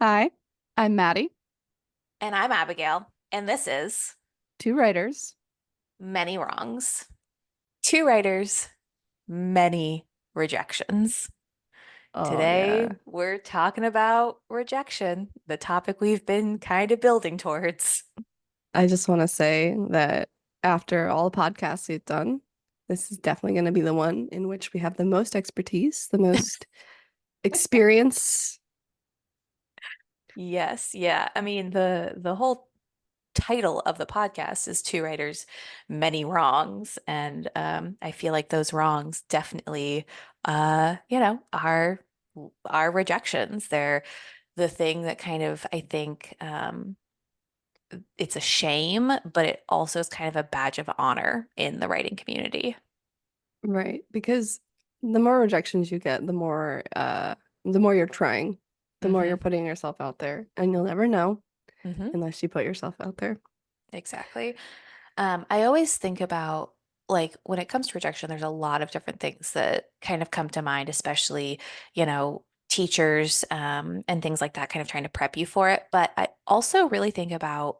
Hi, I'm Maddie, And I'm Abigail, and this is two writers. Many Wrongs. Two writers, many rejections. Oh, Today, yeah. we're talking about rejection, the topic we've been kind of building towards. I just want to say that after all the podcasts we've done, this is definitely going to be the one in which we have the most expertise, the most experience. Yes, yeah. I mean, the whole title of the podcast is Two Writers, Many Wrongs, and I feel like those wrongs definitely, are rejections. They're the thing that kind of, I think, it's a shame, but it also is kind of a badge of honor in the writing community. Right. Because the more rejections you get, the more you're trying, the more you're Hmm. putting yourself out there, and you'll never know Hmm. unless you put yourself out there. Exactly. I always think about like when it comes to rejection, there's a lot of different things that kind of come to mind, especially, teachers and things like that, kind of trying to prep you for it. But I also really think about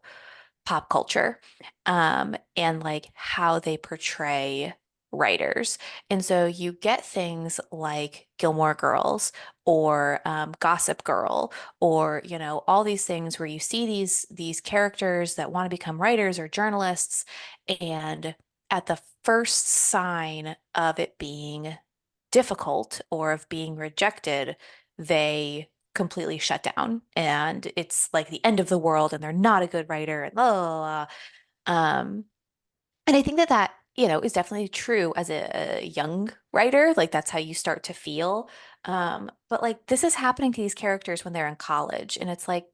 pop culture and like how they portray writers. And so you get things like Gilmore Girls or Gossip Girl or all these things where you see these characters that want to become writers or journalists, and at the first sign of it being difficult or of being rejected, they completely shut down and it's like the end of the world and they're not a good writer and blah, blah, blah. And I think that is definitely true as a young writer. Like that's how you start to feel. But like this is happening to these characters when they're in college. And it's like,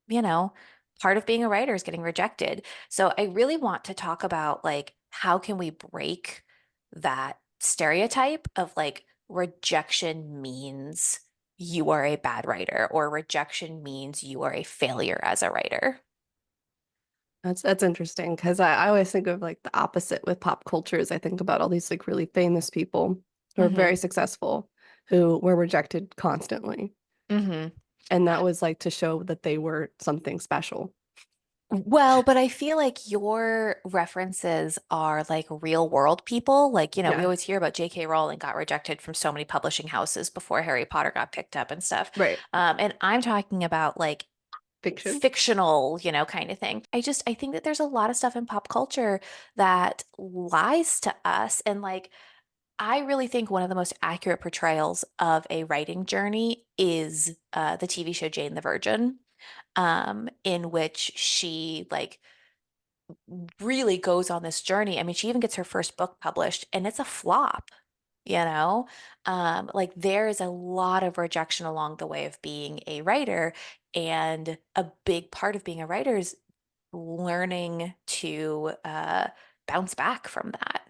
you know, part of being a writer is getting rejected. So I really want to talk about like how can we break that stereotype of like rejection means you are a bad writer or rejection means you are a failure as a writer. That's interesting because I always think of like the opposite with pop cultures. I think about all these like really famous people who are very Hmm. successful who were rejected constantly. Hmm. And that was like to show that they were something special. Well, but I feel like your references are like real world people. Like, we Yeah, always hear about J.K. Rowling got rejected from so many publishing houses before Harry Potter got picked up and stuff. right. And I'm talking about like Fiction. fictional, kind of thing. I think that there's a lot of stuff in pop culture that lies to us. And like, I really think one of the most accurate portrayals of a writing journey is the TV show Jane the Virgin, in which she like really goes on this journey. I mean, she even gets her first book published and it's a flop, you know? Like there is a lot of rejection along the way of being a writer. And a big part of being a writer is learning to bounce back from that.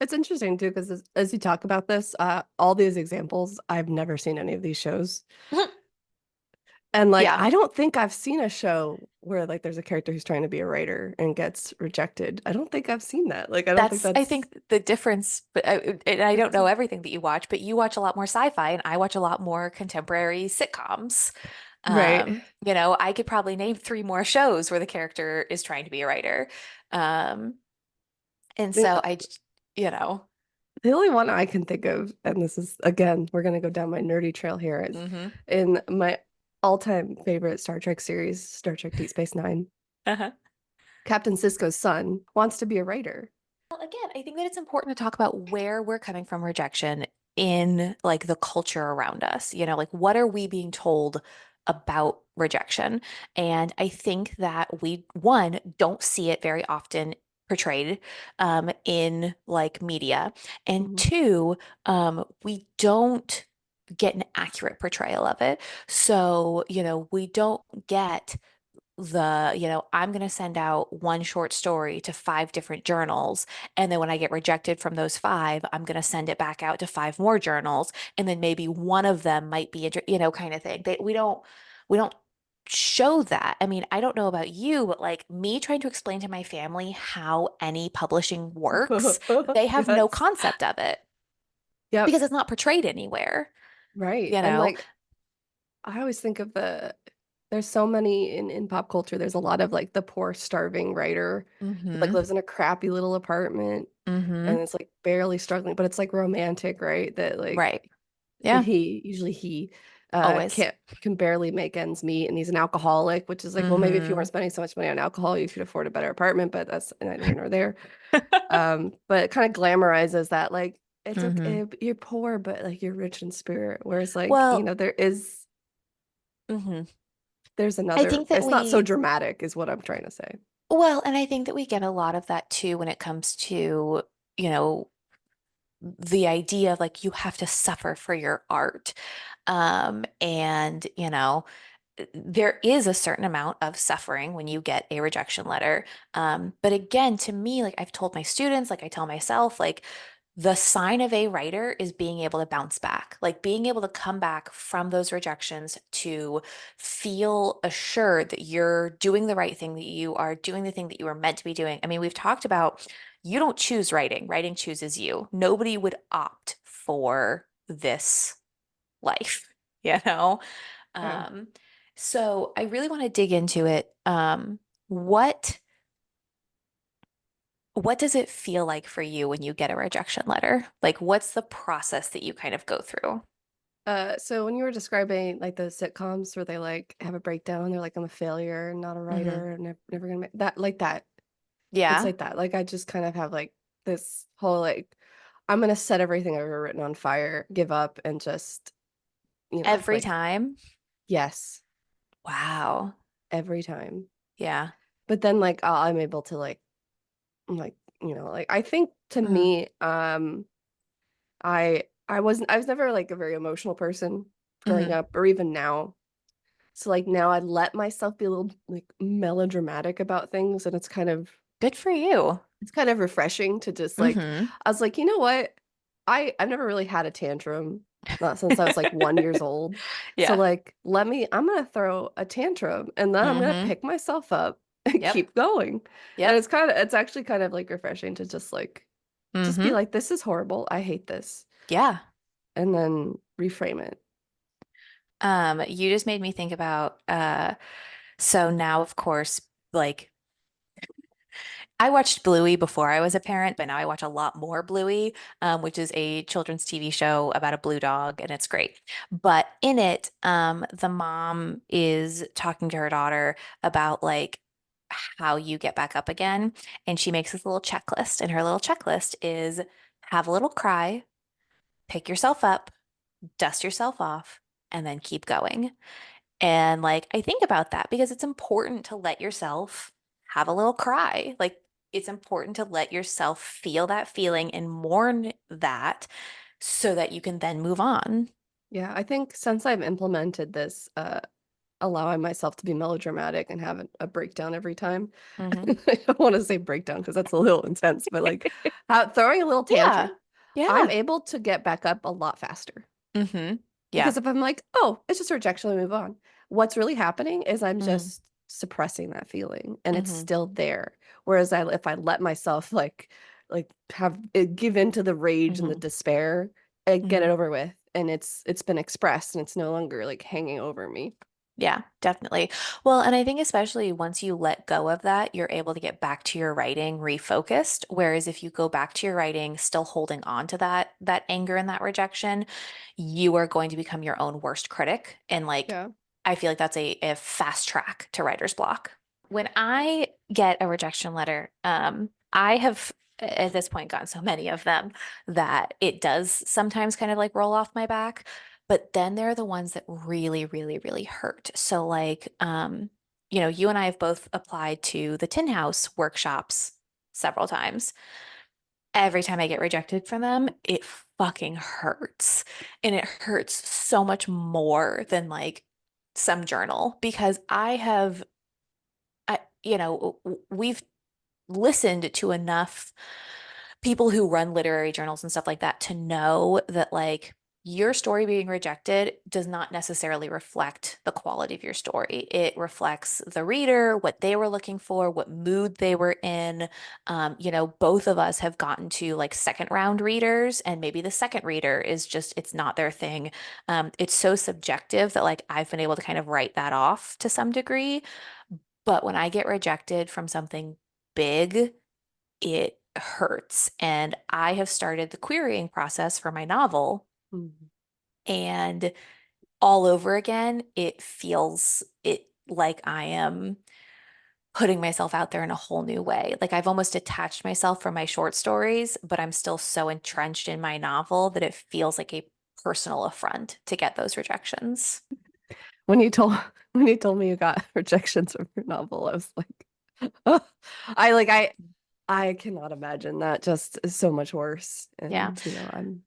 It's interesting too because as you talk about this, all these examples, I've never seen any of these shows. And like, Yeah. I don't think I've seen a show where like there's a character who's trying to be a writer and gets rejected. I don't think I've seen that. Like, I don't think I that's think, the difference, but and I don't that's know everything that you watch, but you watch a lot more sci-fi and I watch a lot more contemporary sitcoms. right. I could probably name three more shows where the character is trying to be a writer. Um, and The, so you know, the only one I can think of, and this is again, we're gonna go down my nerdy trail here, is hmm. in my all-time favorite Star Trek series, Star Trek Deep Space Nine. Uh-huh. Captain Sisko's son wants to be a writer. Well, again, I think that it's important to talk about where we're coming from rejection in like the culture around us. Like what are we being told about rejection? And I think that we, one, don't see it very often portrayed in like media, and Mhm. two, we don't get an accurate portrayal of it. So, we don't get I'm going to send out one short story to five different journals. And then when I get rejected from those five, I'm going to send it back out to five more journals. And then maybe one of them might be, kind of thing. We don't show that. I mean, I don't know about you, but like me trying to explain to my family how any publishing works, they have no Yes. concept of it Yep. because it's not portrayed anywhere, Right. you And know? like I always think of the there's so many in pop culture. There's a lot of like the poor starving writer who like Mm-hmm. lives in a crappy little apartment Mm-hmm. and it's like barely struggling, but it's like romantic, right? That like Right. Yeah. he Always. can't can barely make ends meet and he's an alcoholic, which is like, well, maybe if you Mm-hmm. weren't spending so much money on alcohol, you could afford a better apartment, but that's neither here nor there. But it kind of glamorizes that like it's Mm-hmm. okay, you're poor, but like you're rich in spirit. Whereas like, Well, there's mhm. I another, think that it's not so we, dramatic, is what I'm trying to say. well, and I think that we get a lot of that too when it comes to, you know, the idea of like you have to suffer for your art. And, there is a certain amount of suffering when you get a rejection letter. But again, to me, like I've told my students, like I tell myself, like the sign of a writer is being able to bounce back, like being able to come back from those rejections to feel assured that you're doing the right thing, that you are doing the thing that you were meant to be doing. I mean, we've talked about you don't choose writing, writing chooses you. Nobody would opt for this life, you know? Yeah. Um, so I really want to dig into it. What what does it feel like for you when you get a rejection letter? Like, what's the process that you kind of go through? So when you were describing like those sitcoms where they like have a breakdown, they're like, I'm a failure, not a Hmm. writer, and never gonna make that like that. It's Yeah, like that. Like I just kind of have like this whole like I'm gonna set everything I've ever written on fire, give up, and just, every like time. yes, Wow. every time. Yeah. But then like I'm able to like like I think to Mm, me, I was never like a very emotional person growing hmm. up or even now. So like now I let myself be a little like melodramatic about things and Good for you. it's kind of refreshing to just like Hmm. I was like, you know what? I've never really had a tantrum, not since I was like 1 years old. So Yeah. like I'm gonna throw a tantrum and then I'm gonna Hmm. pick myself up and Yep. keep going. And Yep. it's actually kind of like refreshing to just be Hmm. like, this is horrible. I hate this. Yeah. And then reframe it. You just made me think about so now of course, like I watched Bluey before I was a parent, but now I watch a lot more Bluey, which is a children's TV show about a blue dog, and it's great. But in it, the mom is talking to her daughter about like how you get back up again, and she makes this little checklist, and her little checklist is have a little cry, pick yourself up, dust yourself off, and then keep going. And like, I think about that because it's important to let yourself have a little cry. Like, it's important to let yourself feel that feeling and mourn that so that you can then move on. Yeah, I think since I've implemented this, allowing myself to be melodramatic and have a breakdown every time. Hmm. I don't want to say breakdown because that's a little intense, but like throwing a little tantrum, Yeah. I'm Yeah. able to get back up a lot faster. Hmm. Because Yeah. if I'm like, oh, it's just a rejection, I move on. What's really happening is I'm Mm. just suppressing that feeling and it's Hmm. still there. Whereas if I let myself like have it give into the rage and the Hmm. despair, I get it Hmm. over with and it's been expressed and it's no longer like hanging over me. Yeah, definitely. Well, and I think especially once you let go of that, you're able to get back to your writing refocused. Whereas if you go back to your writing still holding on to that anger and that rejection, you are going to become your own worst critic. And like Yeah. I feel like that's a fast track to writer's block. When I get a rejection letter, I have at this point gotten so many of them that it does sometimes kind of like roll off my back. But then there are the ones that really, really, really hurt. So like, you and I have both applied to the Tin House workshops several times. Every time I get rejected from them, it fucking hurts. And it hurts so much more than like some journal because we've listened to enough people who run literary journals and stuff like that to know that like your story being rejected does not necessarily reflect the quality of your story. It reflects the reader, what they were looking for, what mood they were in. Both of us have gotten to like second round readers, and maybe the second reader is just, it's not their thing. It's so subjective that like I've been able to kind of write that off to some degree. But when I get rejected from something big, it hurts. And I have started the querying process for my novel. Mhm. And all over again, it feels it like I am putting myself out there in a whole new way. Like I've almost detached myself from my short stories, but I'm still so entrenched in my novel that it feels like a personal affront to get those rejections. When you told when you told me you got rejections from your novel, I was like, I like I cannot imagine that. Just is so much worse. Yeah. And I'm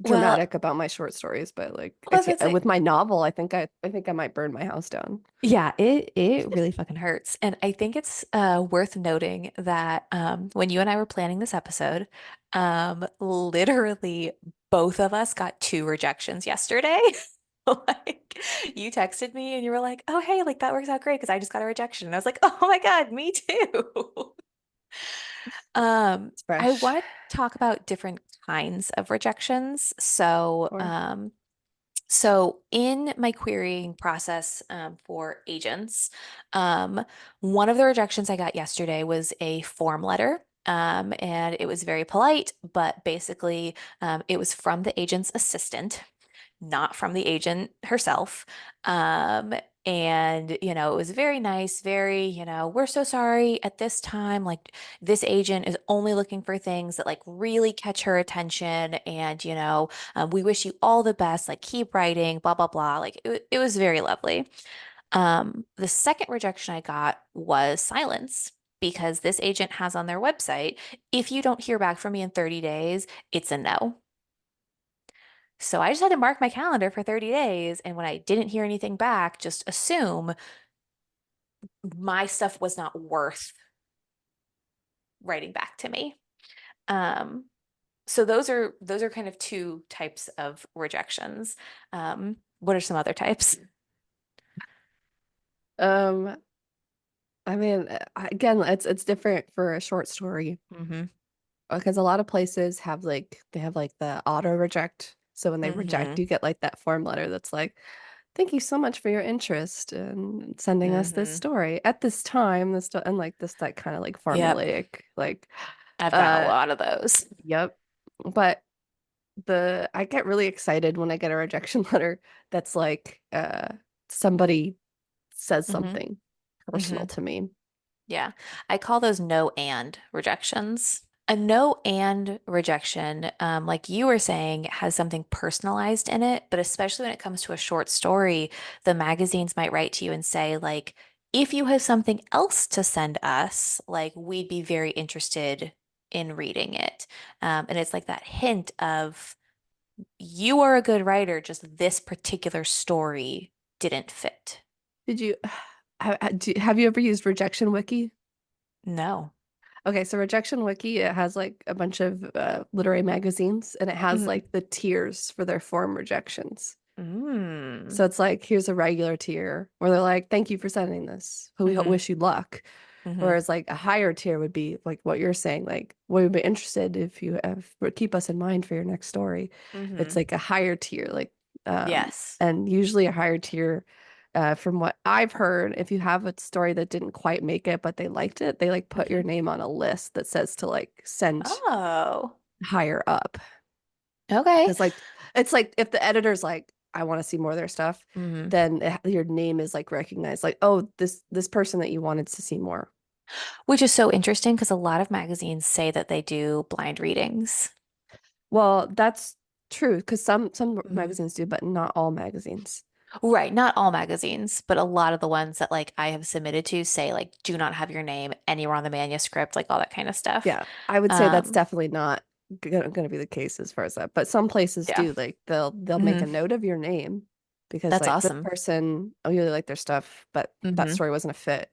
Well, dramatic about my short stories, but like I was gonna say, with my novel, I think I might burn my house down. yeah, it really fucking hurts. And I think it's worth noting that when you and I were planning this episode, literally both of us got two rejections yesterday. Like you texted me and you were like, "Oh, hey, like that works out great because I just got a rejection." And I was like, "Oh my God, me too." It's I fresh. want to talk about different kinds of rejections. Or So in my querying process for agents, one of the rejections I got yesterday was a form letter. And it was very polite, but basically, it was from the agent's assistant, not from the agent herself. Um, it was very nice, very, we're so sorry at this time. Like, this agent is only looking for things that like really catch her attention. And, we wish you all the best, like, keep writing, blah, blah, blah. Like, it was very lovely. The second rejection I got was silence. Because this agent has on their website, if you don't hear back from me in 30 days, it's a no. So I just had to mark my calendar for 30 days. And when I didn't hear anything back, just assume my stuff was not worth writing back to me. Um, so those are kind of two types of rejections. What are some other types? um I mean, again, it's different for a short story Mm-hmm. because a lot of places have like they have like the auto reject. So when they reject, Mm-hmm. you get like that form letter that's like, "Thank you so much for your interest in sending us this Mm-hmm. story at this time." And like this that kind of like Yep. formulaic like I've gotten a uh lot of those. yep. But the I get really excited when I get a rejection letter that's like somebody says Mm-hmm. something Mm-hmm. personal to me. Yeah. I call those no and rejections. A no and rejection, like you were saying, has something personalized in it, but especially when it comes to a short story, the magazines might write to you and say, like, if you have something else to send us, like, we'd be very interested in reading it. And it's like that hint of, you are a good writer, just this particular story didn't fit. Did you have you ever used Rejection Wiki? No. Okay, so Rejection Wiki, it has like a bunch of literary magazines and it has Mm. like the tiers for their form rejections. Mm. So it's like, here's a regular tier where they're like, thank you for sending this. We Hmm. wish you luck. Hmm. Whereas like a higher tier would be like what you're saying, like we would be interested if you have keep us in mind for your next story. It's Hmm. like a higher tier, like Yes. and usually a higher tier, from what I've heard, if you have a story that didn't quite make it, but they liked it, they like put your Hmm. name on a list that says to like send Oh, higher up. okay. Because like it's like if the editor's like, I want to see more of their stuff, Hmm. then your name is like recognized, like, oh, this person that you wanted to see more. Which is so interesting because a lot of magazines say that they do blind readings. Well, that's true because some Hmm. magazines do, but not all magazines. Right, not all magazines, but a lot of the ones that like I have submitted to say like do not have your name anywhere on the manuscript, like all that kind of stuff. Yeah, I would say that's Um, definitely not gonna be the case as far as that. But some places yeah. do, like they'll make Hmm. a note of your name because That's like this awesome. person, oh, you really like their stuff, but that Hmm. story wasn't a fit.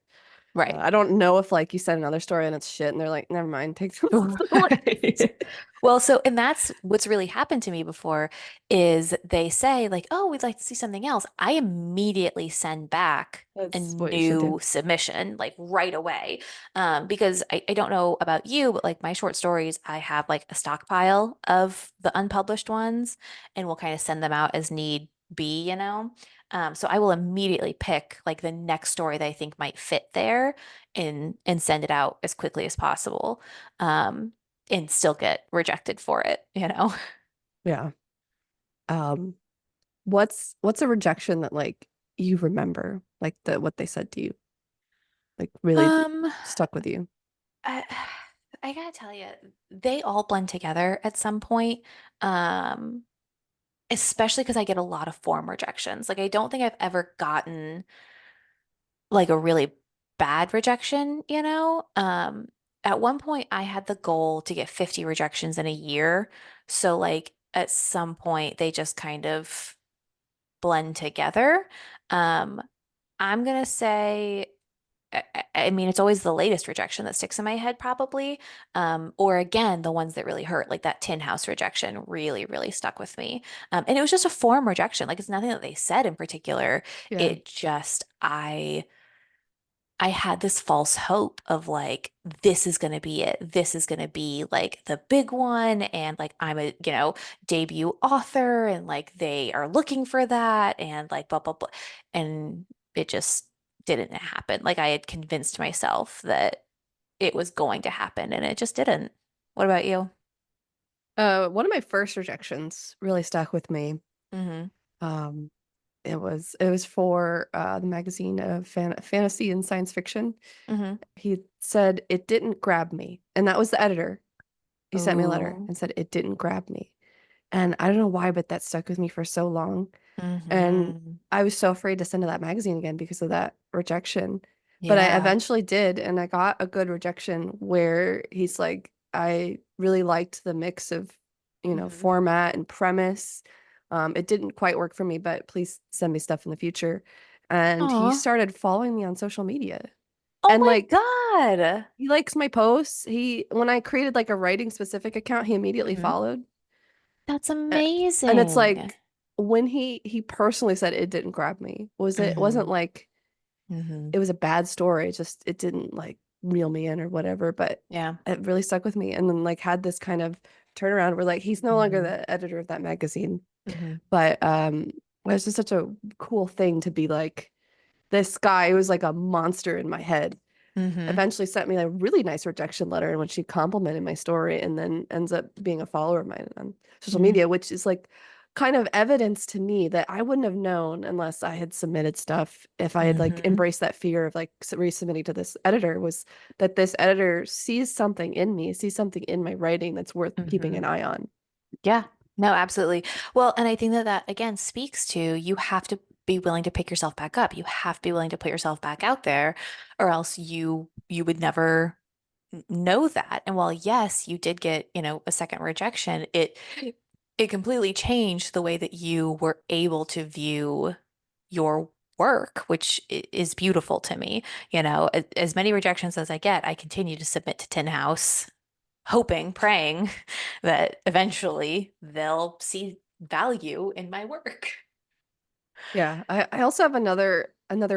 Right. I don't know if like you said another story and it's shit and they're like, never mind, take them off the list. Right. Well, so, and that's what's really happened to me before is they say like, oh, we'd like to see something else. I immediately send back a That's what you should do. new submission like right away. Because I don't know about you, but like my short stories, I have like a stockpile of the unpublished ones and we'll kind of send them out as need be, you know? So I will immediately pick like the next story that I think might fit there and send it out as quickly as possible. Um, and still get rejected for it, you know? Yeah. Um, what's a rejection that like you remember, like what they said to you, like really Um, stuck with you? I, I gotta tell you, they all blend together at some point. Um, Especially because I get a lot of form rejections. Like I don't think I've ever gotten like a really bad rejection, you know? At one point I had the goal to get 50 rejections in a year. So like at some point they just kind of blend together. Um, I'm gonna say, I mean, it's always the latest rejection that sticks in my head, probably. Or again, the ones that really hurt, like that tin house rejection, really, really stuck with me. And it was just a form rejection. Like it's nothing that they said in particular. Yeah. It just, I had this false hope of like, this is going to be it. This is going to be like the big one. And like, I'm a, debut author and like they are looking for that and like, blah, blah, blah. And it just didn't happen. Like, I had convinced myself that it was going to happen and it just didn't. What about you? One of my first rejections really stuck with me. Mm-hmm. Um, it was for the magazine of fantasy and science fiction. Mm-hmm. He said it didn't grab me, and that was the editor. He sent me a letter Oh. and said it didn't grab me, and I don't know why, but that stuck with me for so long. And Mm-hmm. I was so afraid to send to that magazine again because of that rejection. But I Yeah. eventually did, and I got a good rejection where he's like, I really liked the mix of, Mm-hmm. format and premise. It didn't quite work for me, but please send me stuff in the future. And he Aw. started following me on social media. Oh And my like God. he likes my posts. When I created like a writing specific account, he immediately Mm-hmm. followed. That's Uh, And it's amazing. like when he personally said it didn't grab me, it wasn't Hmm. like Hmm. it was a bad story, just it didn't like reel me in or whatever, but Yeah. it really stuck with me. And then like had this kind of turnaround where like he's no longer Hmm. the editor of that magazine. Hmm. But it was just such a cool thing to be like this guy who was like a monster in my head Hmm. eventually sent me a really nice rejection letter in which she complimented my story and then ends up being a follower of mine on social Hmm. media, which is like kind of evidence to me that I wouldn't have known unless I had submitted stuff if I had like Hmm. embraced that fear of like resubmitting to this editor was that this editor sees something in me, sees something in my writing that's worth keeping Hmm. an eye on. Yeah. No, absolutely. Well, and I think that that again speaks to you have to be willing to pick yourself back up. You have to be willing to put yourself back out there, or else you would never know that. And while yes, you did get, a second rejection, it completely changed the way that you were able to view your work, which is beautiful to me. As many rejections as I get, I continue to submit to Tin House, hoping, praying that eventually they'll see value in my work. Yeah, I also have another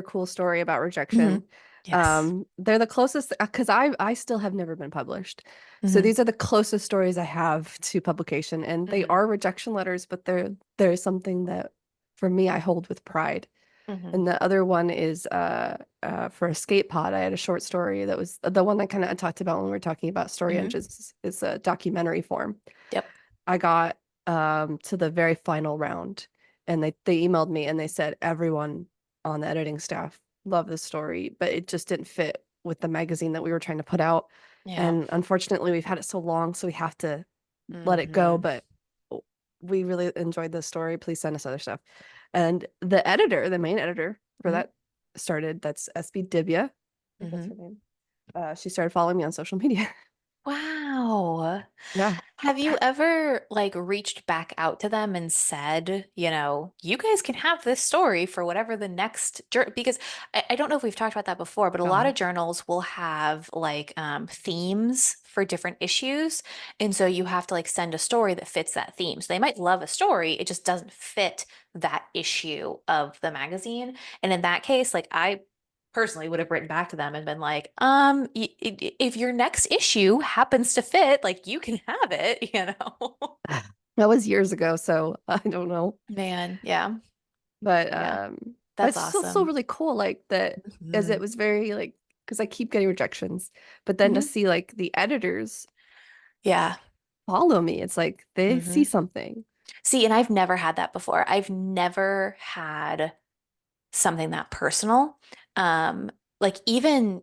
cool story about Hmm. rejection. Yes. They're the closest because I still have never been published. So Hmm. these are the closest stories I have to publication, and they Hmm. are rejection letters, but they're something that for me I hold with pride. Hmm. And the other one is for Escape Pod. I had a short story that was the one that kind of talked about when we were talking about story Hmm. engines is a documentary form. Yep. I got to the very final round and they emailed me and they said everyone on the editing staff loved the story, but it just didn't fit with the magazine that we were trying to put out. Yeah. And unfortunately, we've had it so long, so we have to let it go. Hmm. But we really enjoyed the story. Please send us other stuff. And the editor, the main editor for Hmm. that that's SB Dibya. I think that's Hmm. her name. She started following me on social media. Wow. Yeah. Have you ever like reached back out to them and said, you guys can have this story for whatever the next because I don't know if we've talked about that before, but a lot God. of journals will have like themes for different issues. And so you have to like send a story that fits that theme. So they might love a story, it just doesn't fit that issue of the magazine. And in that case, like I personally would have written back to them and been like, if your next issue happens to fit, like you can have it, you know? That was years ago, so I don't know. Man, yeah, But yeah, but that's it's still awesome. really cool, like that, as it Hmm. was very like, because I keep getting rejections, but then to Hmm. see like the editors Yeah. follow me, it's like they Hmm. see something. See, and I've never had that before. I've never had something that personal. Um, like even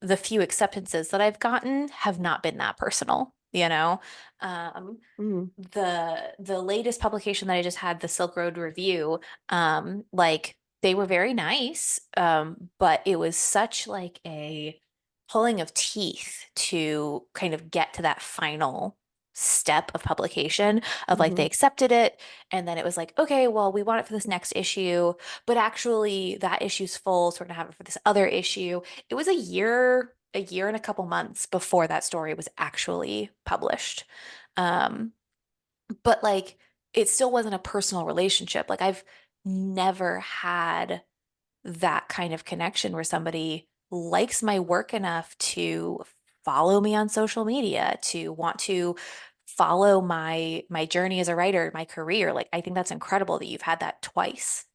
the few acceptances that I've gotten have not been that personal, you know? Um, Mm, the latest publication that I just had, the Silk Road Review, like they were very nice, but it was such like a pulling of teeth to kind of get to that final step of publication of like they hmm. accepted it and then it was like, okay, well, we want it for this next issue, but actually that issue's full, so we're gonna have it for this other issue. It was a year and a couple months before that story was actually published. Um, but like it still wasn't a personal relationship. Like I've never had that kind of connection where somebody likes my work enough to follow me on social media, to want to follow my journey as a writer, my career. Like I think that's incredible that you've had that twice.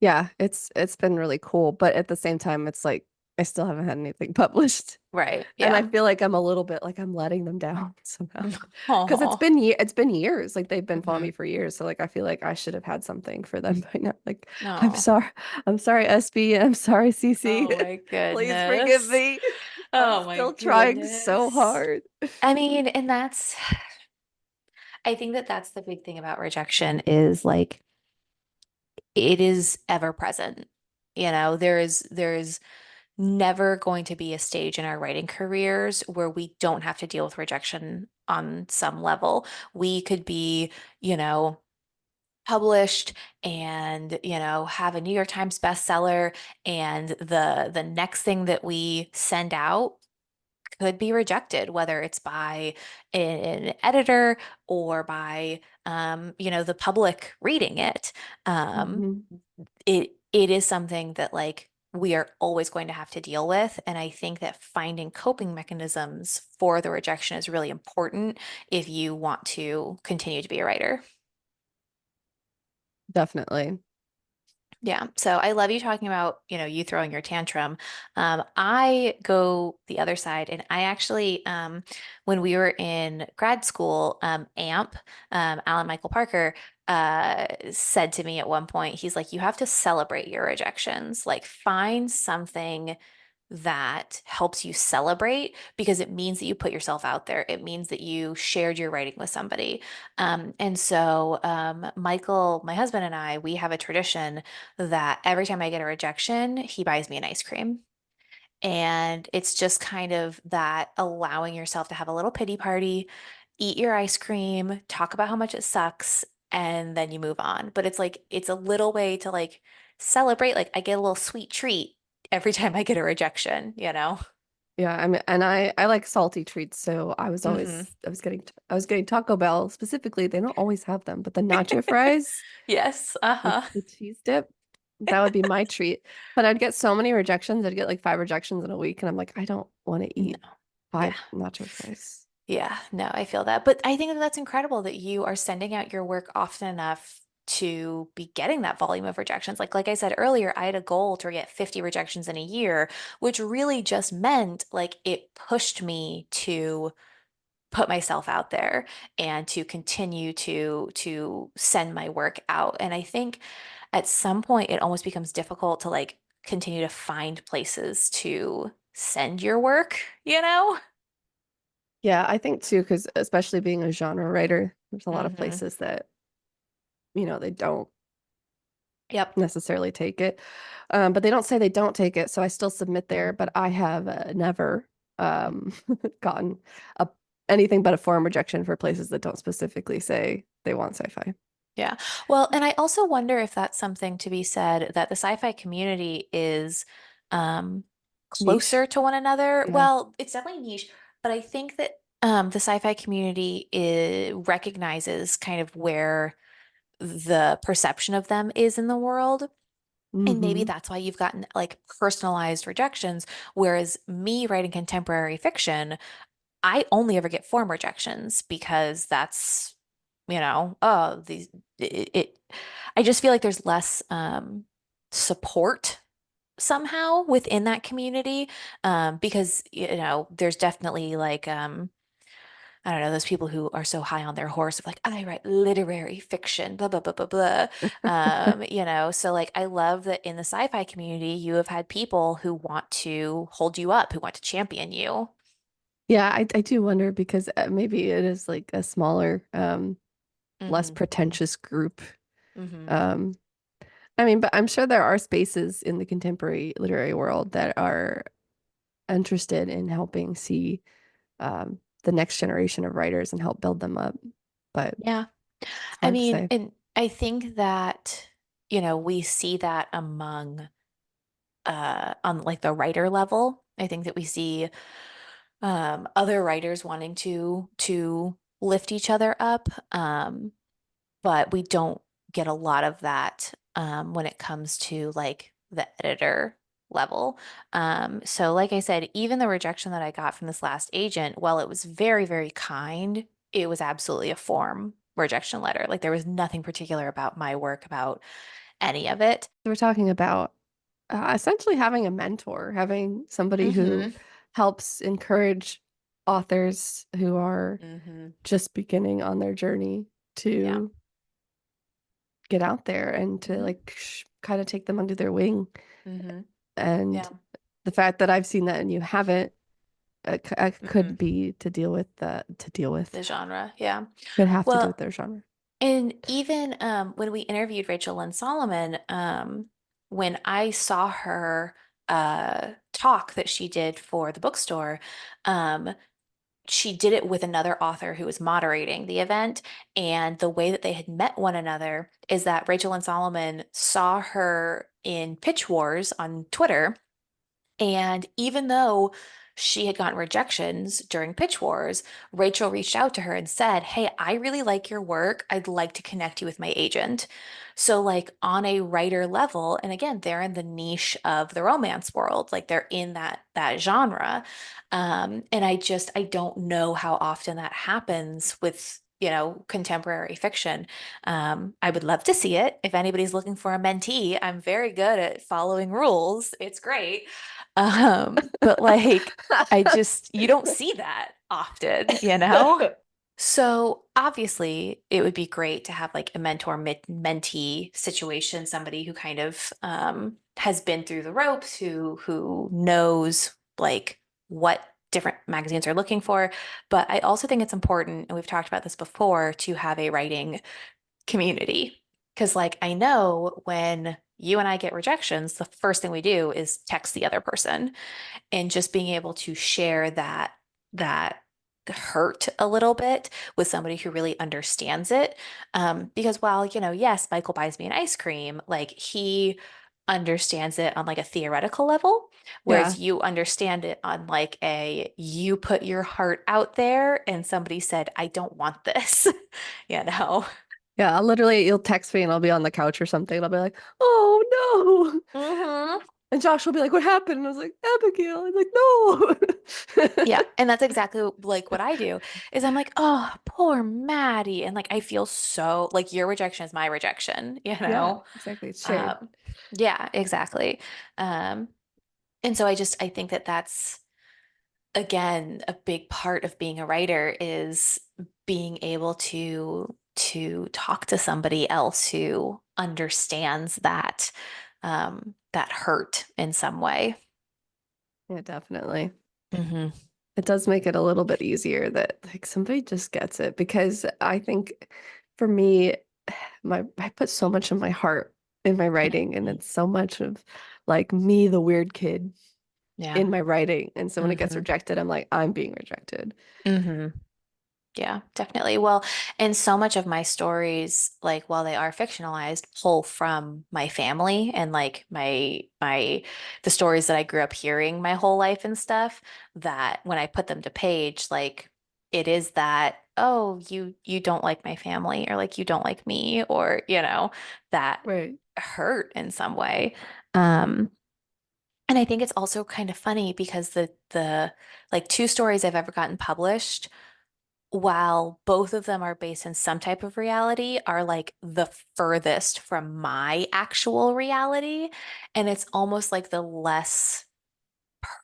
Yeah, it's been really cool, but at the same time, it's like I still haven't had anything published. Right. And I Yeah. feel like I'm a little bit like I'm letting them down somehow. Because Oh. it's been years. Like they've been following me Hmm. for years. So like I feel like I should have had something for them by now. Like I'm No. sorry. I'm sorry, SB. I'm sorry, CC. Oh my Please forgive goodness. me. I'm Oh my still trying so goodness. hard. I mean, and I think that that's the big thing about rejection is like it is ever present. There is never going to be a stage in our writing careers where we don't have to deal with rejection on some level. We could be, you know, published and, have a New York Times bestseller and the next thing that we send out could be rejected, whether it's by an editor or by the public reading it. Um, Mhm. it is something that like we are always going to have to deal with. And I think that finding coping mechanisms for the rejection is really important if you want to continue to be a writer. Definitely. Yeah. So I love you talking about, you throwing your tantrum. I go the other side, and I actually, when we were in grad school, AMP, Alan Michael Parker, said to me at one point, he's like, you have to celebrate your rejections. Like, find something that helps you celebrate because it means that you put yourself out there. It means that you shared your writing with somebody. And so, Michael, my husband, and I, we have a tradition that every time I get a rejection, he buys me an ice cream. And it's just kind of that allowing yourself to have a little pity party, eat your ice cream, talk about how much it sucks, and then you move on. But it's like, it's a little way to like celebrate. Like, I get a little sweet treat every time I get a rejection, you know? Yeah, I mean, and I like salty treats, so Hmm. I was getting Taco Bell specifically. They don't always have them, but the nacho fries Yes. with Uh-huh. the cheese dip, that would be my treat. But I'd get so many rejections. I'd get like 5 rejections in a week, and I'm like, I don't want to No. eat Yeah. 5 nacho fries. Yeah, no, I feel that. But I think that that's incredible that you are sending out your work often enough to be getting that volume of rejections. Like I said earlier, I had a goal to get 50 rejections in a year, which really just meant like it pushed me to put myself out there and to continue to send my work out. And I think at some point it almost becomes difficult to like continue to find places to send your work, you know? Yeah, I think too, because especially being a genre writer, there's a lot of Hmm. places that, they don't Yep. necessarily take it. But they don't say they don't take it, so I still submit there, but Mhm. I have never gotten a anything but a form rejection for places that don't specifically say they want sci-fi. Yeah. Well, and I also wonder if that's something to be said that the sci-fi community is um Niche. closer to one another. Yeah. Well, it's definitely niche, but I think that the sci-fi community recognizes kind of where the perception of them is in the world. And maybe Hmm. that's why you've gotten like personalized rejections, whereas me writing contemporary fiction, I only ever get form rejections because that's, oh, I just feel like there's less support somehow within that community because, there's definitely like, I don't know, those people who are so high on their horse of like, I write literary fiction, blah, blah, blah, blah, blah. So like I love that in the sci-fi community, you have had people who want to hold you up, who want to champion you. Yeah, I do wonder because maybe it is like a smaller, less Hmm. pretentious group. Hmm. Um, I mean, but I'm sure there are spaces in the contemporary literary world that are interested in helping see the next generation of writers and help build them up. But Yeah. it's I hard to mean, say. and I think that, we see that among on like the writer level. I think that we see other writers wanting to lift each other up. But we don't get a lot of that when it comes to like the editor level. So like I said, even the rejection that I got from this last agent, while it was very, very kind, it was absolutely a form rejection letter. Like there was nothing particular about my work, about any of it. So we're talking about essentially having a mentor, having somebody who Hmm. helps encourage authors who are Hmm. just beginning on their journey Yeah. to get out there and to Hmm. like kind of take them under their wing. Hmm. And Yeah. the fact that I've seen that and you haven't Hmm. could be to deal with The genre. Yeah. could have to do with Well, their genre. and even when we interviewed Rachel Lynn Solomon, when I saw her talk that she did for the bookstore, um, she did it with another author who was moderating the event. And the way that they had met one another is that Rachel Lynn Solomon saw her in Pitch Wars on Twitter, and even though she had gotten rejections during Pitch Wars, Rachel reached out to her and said, Hey, I really like your work. I'd like to connect you with my agent. So, like, on a writer level, and again, they're in the niche of the romance world, like they're in that genre. And I don't know how often that happens with contemporary fiction. I would love to see it. If anybody's looking for a mentee, I'm very good at following rules. It's great. But like, you don't see that often. So obviously, it would be great to have like a mentee situation, somebody who kind of has been through the ropes, who knows like what different magazines are looking for. But I also think it's important, and we've talked about this before, to have a writing community. Because like I know when you and I get rejections, the first thing we do is text the other person, and just being able to share that hurt a little bit with somebody who really understands it. Because while, yes, Michael buys me an ice cream, like he understands it on like a theoretical level, Yeah. whereas you understand it on like you put your heart out there and somebody said, I don't want this, you know? Yeah, you'll text me and I'll be on the couch or something. And I'll be like, oh no. Hmm. And Josh will be like, what happened? And I was like, Abigail. I'm like, Yeah, no. and that's exactly like what I do is I'm like, oh, poor Maddie. And like I feel so like your rejection is my rejection, you Yeah, know? exactly. It's shared. Um, yeah, exactly. Um, and so I think that that's again a big part of being a writer is being able to talk to somebody else who understands that hurt in some way. Yeah, definitely. Hmm. It does make it a little bit easier that like somebody just gets it because I think for me, I put so much of my heart in my writing and it's so much of like me, the weird kid Yeah. in my writing. And so when it gets Hmm. rejected, I'm like, I'm being rejected. Hmm. Yeah, definitely. Well, and so much of my stories, like while they are fictionalized, pull from my family and like the stories that I grew up hearing my whole life and stuff, that when I put them to page, like it is that, oh, you don't like my family, or like you don't like me, or that Right. hurt in some way. Um, and I think it's also kind of funny because the like two stories I've ever gotten published, while both of them are based in some type of reality, are like the furthest from my actual reality. And it's almost like the less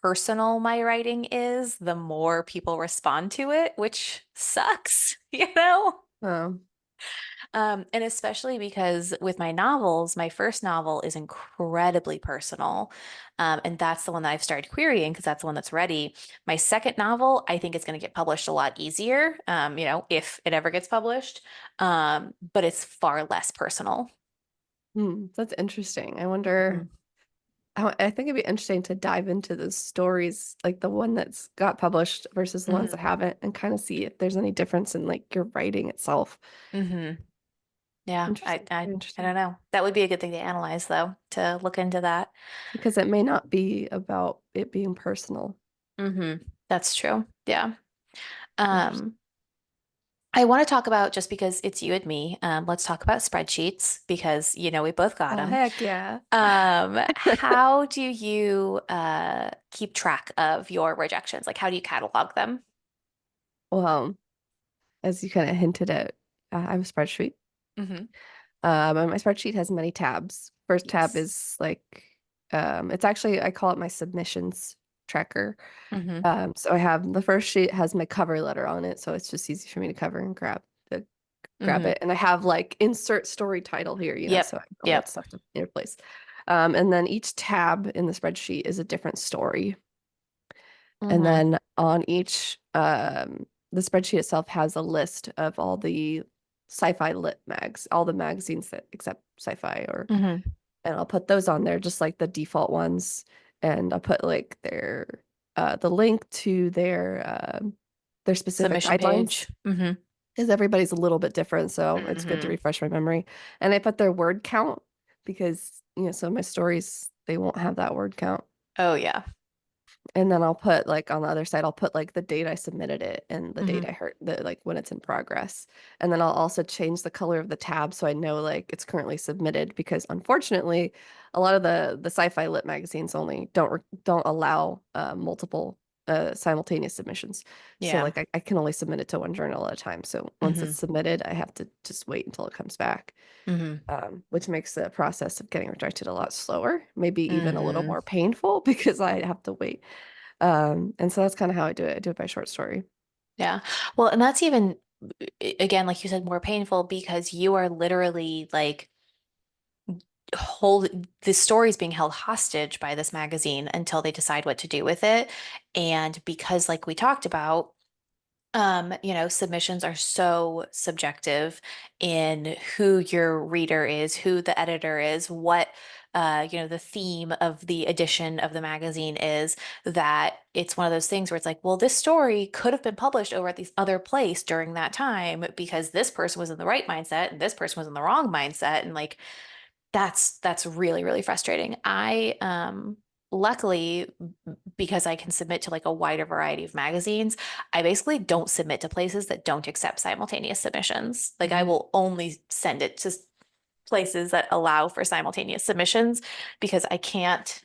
personal my writing is, the more people respond to it, which sucks, you know? Um, And especially because with my novels, my first novel is incredibly personal. And that's the one that I've started querying because that's the one that's ready. My second novel, I think it's going to get published a lot easier, if it ever gets published. But it's far less personal. that's interesting. I wonder. Mhm. I think it'd be interesting to dive into those stories, like the one that's got published versus the ones that Mhm. haven't, and kind of see if there's any difference in like your writing itself. Mhm. Yeah, I, Interesting. I Very I interesting. don't know. That would be a good thing to analyze though, to look into that. Because it may not be about it being personal. That's true. Yeah. Interesting. Um, I want to talk about, just because it's you and me, let's talk about spreadsheets because we both got Oh, them. heck yeah. How do you keep track of your rejections? Like, how do you catalog them? Well, as you kind of hinted at, I have a spreadsheet. Hmm. And my spreadsheet has many tabs. First tab Yes. is like, it's actually, I call it my submissions tracker. Hmm. So I have the first sheet has my cover letter on it, so it's just easy for me to cover and grab Hmm. it. And I have like insert story title here, Yep. so I have all that Yep. stuff to in place. And then each tab in the spreadsheet is a different story. And Hmm. then on each, the spreadsheet itself has a list of all the sci-fi lit mags, all the magazines that accept sci-fi, or Hmm. and I'll put those on there just like the default ones, and I'll put like the link to their specific Submission page. guidelines, Hmm. because everybody's a little bit different, so it's good to Hmm. refresh my memory. And I put their word count because some of my stories they won't have that word count. Oh yeah. And then I'll put like on the other side, I'll put like the date I submitted it and the date Hmm. I heard the like when it's in progress. And then I'll also change the color of the tab so I know like it's currently submitted, because unfortunately, a lot of the sci-fi lit magazines only don't allow multiple simultaneous submissions. So Yeah. like I can only submit it to one journal at a time. So once it's Hmm. submitted, I have to just wait until it comes back. Hmm. Which makes the process of getting rejected a lot slower, maybe even a little Hmm. more painful because I have to wait. And so that's kind of how I do it. I do it by short story. Yeah. Well, and that's even, again, like you said, more painful because you are literally like hold the story is being held hostage by this magazine until they decide what to do with it. And because, like we talked about, submissions are so subjective in who your reader is, who the editor is, what the theme of the edition of the magazine is, that it's one of those things where it's like, well, this story could have been published over at this other place during that time because this person was in the right mindset and this person was in the wrong mindset. And like that's really, really frustrating. I luckily, because I can submit to like a wider variety of magazines, I basically don't submit to places that don't accept simultaneous submissions. Like I Mhm. will only send it to places that allow for simultaneous submissions because I can't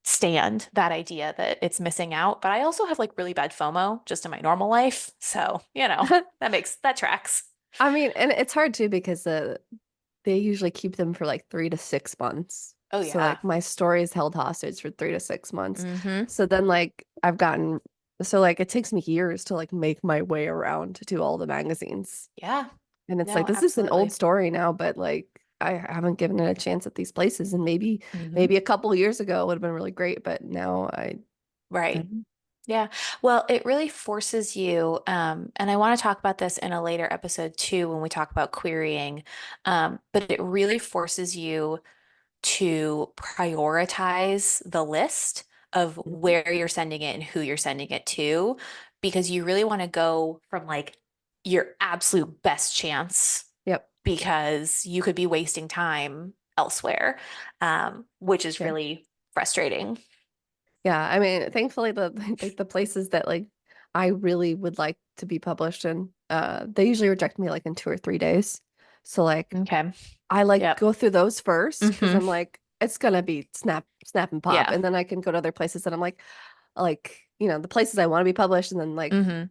stand that idea that it's missing out. But I also have like really bad FOMO just in my normal life. So, that tracks. I mean, and it's hard too because they usually keep them for like 3 to 6 months. Oh So yeah. like my story is held hostage for 3 to 6 months. Mm-hmm. So then like so like it takes me years to like make my way around to all the magazines. Yeah. And it's like No, this is an old absolutely. story now, but like I haven't given it a chance at these places. And Hmm. maybe a couple years ago it would have been really great, but now I Right. Yeah. Well, it really forces you, and I want to talk about this in a later episode too when we talk about querying, but it really forces you to prioritize the list of Mhm. where you're sending it and who you're sending it to, because you really want to go from like your absolute best chance Yep. because you could be wasting time elsewhere, which is Yeah. really frustrating. Yeah. I mean, thankfully the like the places that like I really would like to be published in, they usually reject me like in 2 or 3 days. So like Okay. I like Yep. go through those first because Hmm. I'm like, it's gonna be snap and pop. Yeah. And then I can go to other places that I'm like, the places I want to be published, and then like Hmm.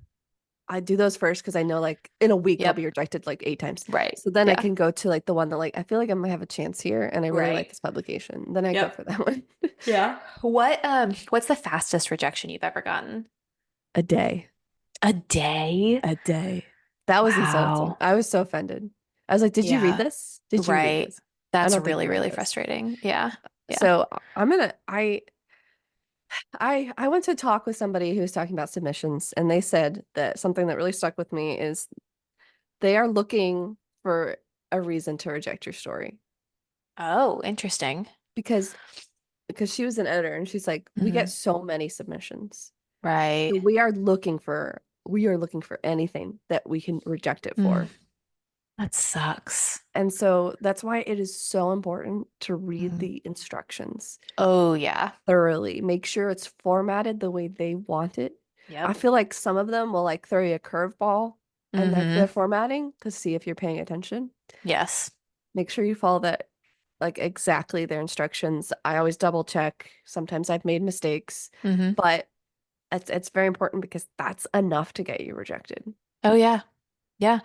I do those first because I know like in a week I'll be Yep. rejected like 8 times. Right. So then I Yeah. can go to like the one that like I feel like I might have a chance here and I really like Right. this publication. Then I go Yep. for that one. Yeah. What's the fastest rejection you've ever gotten? A day. A day? A day. That was insulting. Wow. I was so offended. I was like, "Did you read Yeah. this? Did you read Right. this?" I That's don't think really, you read really this. frustrating. Yeah. Yeah. So I'm gonna I went to talk with somebody who was talking about submissions, and they said that something that really stuck with me is they are looking for a reason to reject your story Oh, interesting. because she was an editor and she's like, we get Hmm. so many submissions. So Right. we are looking for anything that we can reject it Mm, for. that sucks. And so that's why it is so important to read Hmm. the instructions Oh, yeah. thoroughly. Make sure it's formatted the way they want it. I Yep. feel like some of them will like throw you a curveball and like Hmm. their formatting to see if you're paying attention. Yes. Make sure you follow that like exactly their instructions. I always double check. Sometimes I've made mistakes, Hmm. but it's very important because that's enough to get you rejected. Oh, yeah. Yeah.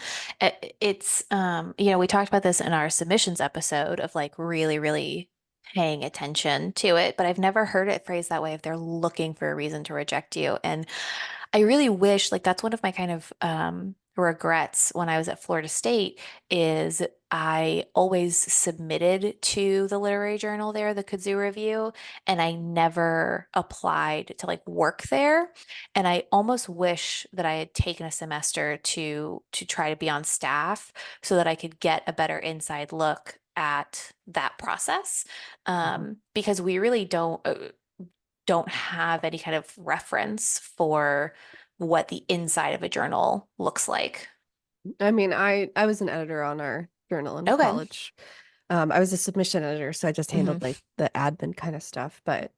It's, we talked about this in our submissions episode of like really, really paying attention to it, but I've never heard it phrased that way if they're looking for a reason to reject you. And I really wish, like, that's one of my kind of regrets when I was at Florida State is I always submitted to the literary journal there, the Kudzu Review, and I never applied to like work there. And I almost wish that I had taken a semester to try to be on staff so that I could get a better inside look at that process. Mhm. Because we really don't have any kind of reference for what the inside of a journal looks like. I mean, I was an editor on our journal in Okay. college. I was a submission editor, so I just handled Hmm. like the admin kind of stuff. But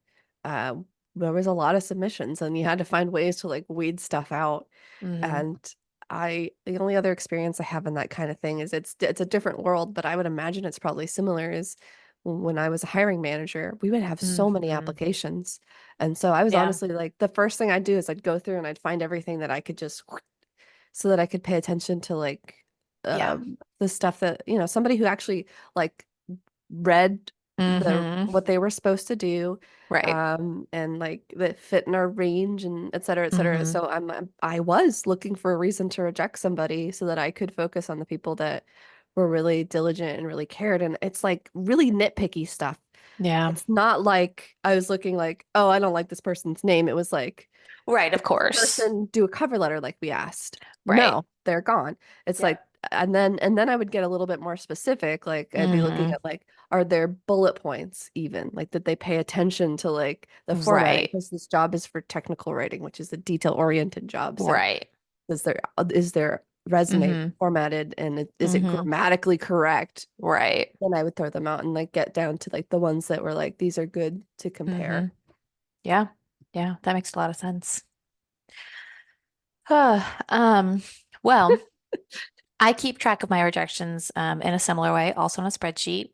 uh, there was a lot of submissions, and you had to find ways to like weed stuff out. Hmm. And the only other experience I have in that kind of thing is it's a different world, but I would imagine it's probably similar. Is when I was a hiring manager, we would have so many Hmm. applications, and so I was Yeah. honestly like the first thing I'd do is I'd go through and I'd find everything that I could just so that I could pay attention to like Yeah. the stuff that somebody who actually like read Hmm. what they were supposed to do Right. and like that fit in our range and et cetera, et cetera. Hmm. So I was looking for a reason to reject somebody so that I could focus on the people that were really diligent and really cared. And it's like really nitpicky stuff. Yeah. It's not like I was looking like, oh, I don't like this person's name. It was like, Right, of did this course. person do a cover letter like we asked? Right. No, they're gone. It's Yep. like, and then I would get a little bit more specific. Like I'd be looking Hmm. at like, are there bullet points even? Like, did they pay attention to like the formatting? Right. Because this job is for technical writing, which is a detail-oriented job. So Right. is their resume Hmm. formatted and is it Hmm. grammatically correct? Right. Then I would throw them out and like get down to like the ones that were like, these are good to Hmm. compare. Yeah. Yeah. That makes a lot of sense. Um, well, I keep track of my rejections in a similar way, also on a spreadsheet.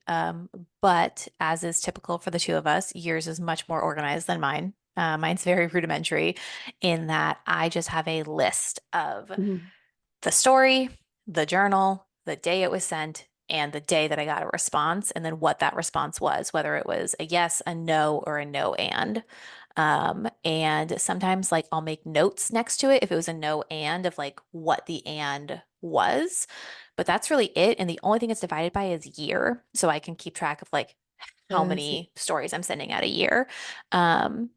But as is typical for the two of us, yours is much more organized than mine. Mine's very rudimentary in that I just have a list of Mhm. the story, the journal, the day it was sent, and the day that I got a response, and then what that response was, whether it was a yes, a no, or a no and. And sometimes like I'll make notes next to it if it was a no and of like what the and was. But that's really it. And the only thing it's divided by is year. So I can keep track of like how I see. many stories I'm sending out a year. Um,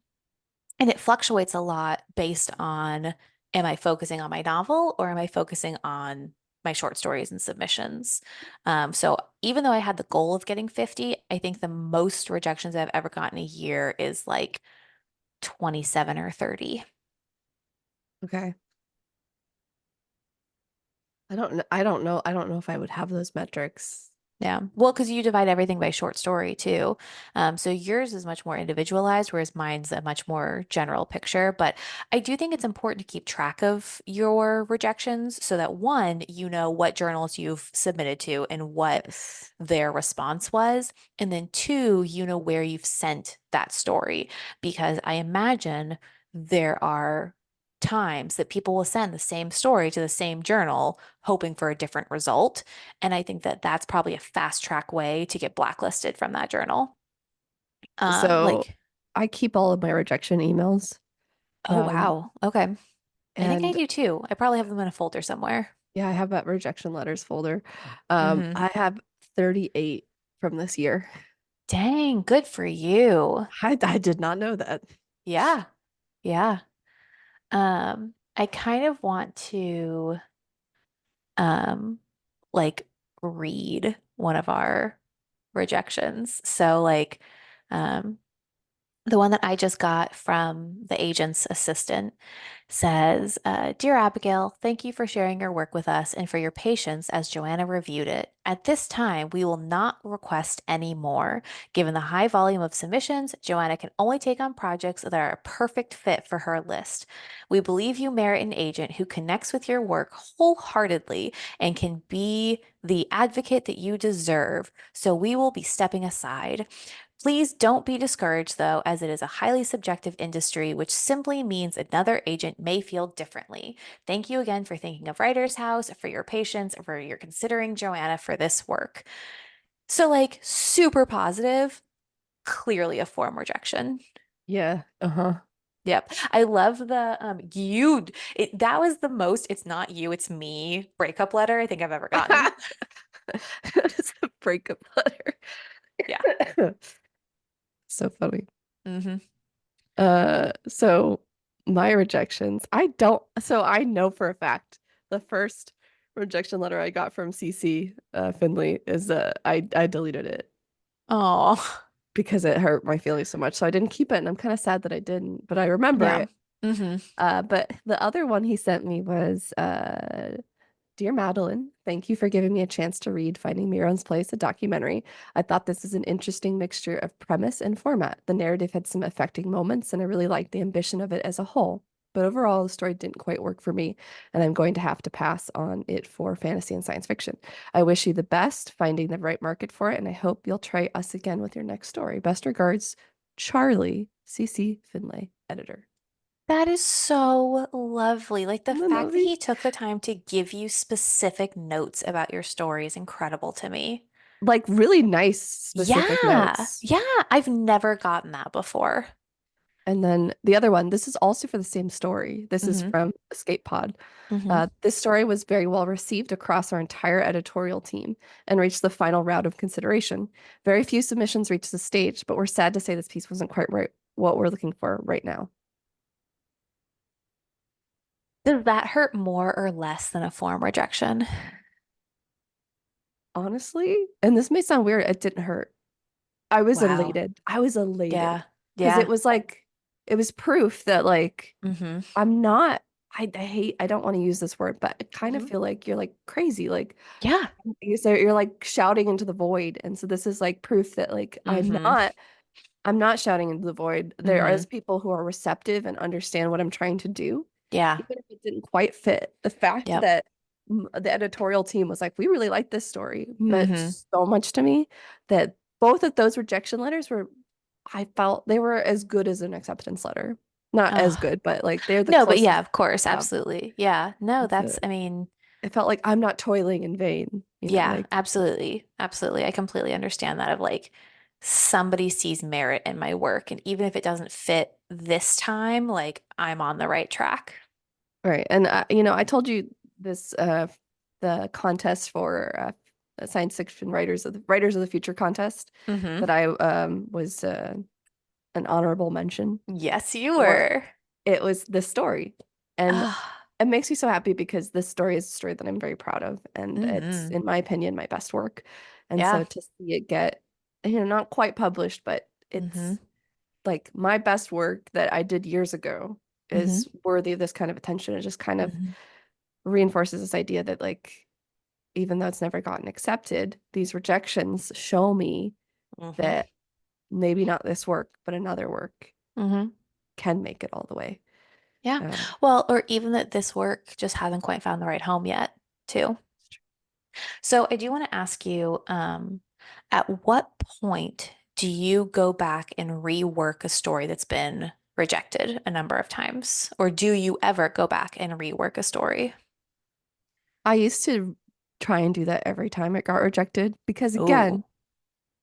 and it fluctuates a lot based on am I focusing on my novel or am I focusing on my short stories and submissions? So even though I had the goal of getting 50, I think the most rejections I've ever gotten a year is like 27 or 30. Okay. I don't know if I would have those metrics. Yeah. Well, because you divide everything by short story too. So yours is much more individualized, whereas mine's a much more general picture. But I do think it's important to keep track of your rejections so that one, you know what journals you've submitted to and what Yes. their response was. And then two, you know where you've sent that story. Because I imagine there are times that people will send the same story to the same journal, hoping for a different result. And I think that that's probably a fast track way to get blacklisted from that journal. So Like, I keep all of my rejection emails. oh, Um, wow. Okay. I think I and do too. I probably have them in a folder somewhere. yeah, I have that rejection letters folder. Hmm. I have 38 from this year. Dang, good for you. I did not know that. Yeah. Yeah. I kind of want to um like read one of our rejections. So like um the one that I just got from the agent's assistant says, Dear Abigail, thank you for sharing your work with us and for your patience as Joanna reviewed it. At this time, we will not request any more. Given the high volume of submissions, Joanna can only take on projects that are a perfect fit for her list. We believe you merit an agent who connects with your work wholeheartedly and can be the advocate that you deserve, so we will be stepping aside. Please don't be discouraged, though, as it is a highly subjective industry, which simply means another agent may feel differently. Thank you again for thinking of Writer's House, for your patience, for your considering Joanna for this work. So, like, super positive, clearly a form rejection. Yeah. Uh-huh. Yep. I love the you that was the most it's not you, it's me breakup letter I think I've ever gotten. It's a breakup letter. Yeah. So funny. Hmm. So my rejections, so I know for a fact the first rejection letter I got from CC Finley is I deleted it Oh, because it hurt my feelings so much. So I didn't keep it, and I'm kind of sad that I didn't, but I remember yeah. it. Hmm. But the other one he sent me was Dear Madeline, thank you for giving me a chance to read Finding Miron's Place, a documentary. I thought this is an interesting mixture of premise and format. The narrative had some affecting moments, and I really liked the ambition of it as a whole. But overall, the story didn't quite work for me, and I'm going to have to pass on it for fantasy and science fiction. I wish you the best finding the right market for it, and I hope you'll try us again with your next story. Best regards, Charlie, CC Finlay, editor. That is so lovely. Like the Isn't that fact that lovely? he took the time to give you specific notes about your story is incredible to me. Like really nice, specific Yeah. notes. Yeah. I've never gotten that before. And then the other one, this is also for the same story. This is Hmm. from Escape Pod. Hmm. This story was very well received across our entire editorial team and reached the final round of consideration. Very few submissions reached the stage, but we're sad to say this piece wasn't quite right what we're looking for right now. Does that hurt more or less than a form rejection? Honestly, and this may sound weird, it didn't hurt. I was Wow. elated. I was elated Yeah. because Yeah. it was proof that like Hmm. I'm not, I hate, I don't want to use this word, but I kind of Hmm. feel like you're like crazy. Like, Yeah. you're like shouting into the void. And so this is like proof that like Hmm. I'm not shouting into the void. There Hmm. is people who are receptive and understand what I'm trying to do, Yeah. even if it didn't quite fit. The fact Yep. that the editorial team was like, we really like this story meant Hmm. so much to me that both of those rejection letters were, I felt they were as good as an acceptance letter. Not as Oh. good, but like they're the No, but yeah, closest of course, I have. absolutely. Yeah. No, It's a, I mean, it felt like I'm not toiling in vain, yeah, like, absolutely. Absolutely. I completely understand that of like somebody sees merit in my work. And even if it doesn't fit this time, like I'm on the right track. right. And I told you this the contest for science fiction writers of the future contest Hmm. that I was an honorable mention Yes, you for. were. It was this story. And Ah, it makes me so happy because this story is a story that I'm very proud of and it's hmm. in my opinion my best work. And Yeah. so to see it get not quite published, but Hmm. it's like my best work that I did years ago Hmm. is worthy of this kind of attention. It just kind of Hmm. reinforces this idea that like even though it's never gotten accepted, these rejections show me Hmm. that maybe not this work, but another work Hmm. can make it all the way. Yeah. Um, Well, or even that this work just hasn't quite found the right home yet, too. So I do want to ask you, at what point do you go back and rework a story that's been rejected a number of times? Or do you ever go back and rework a story? I used to try and do that every time it got rejected because Oh. again,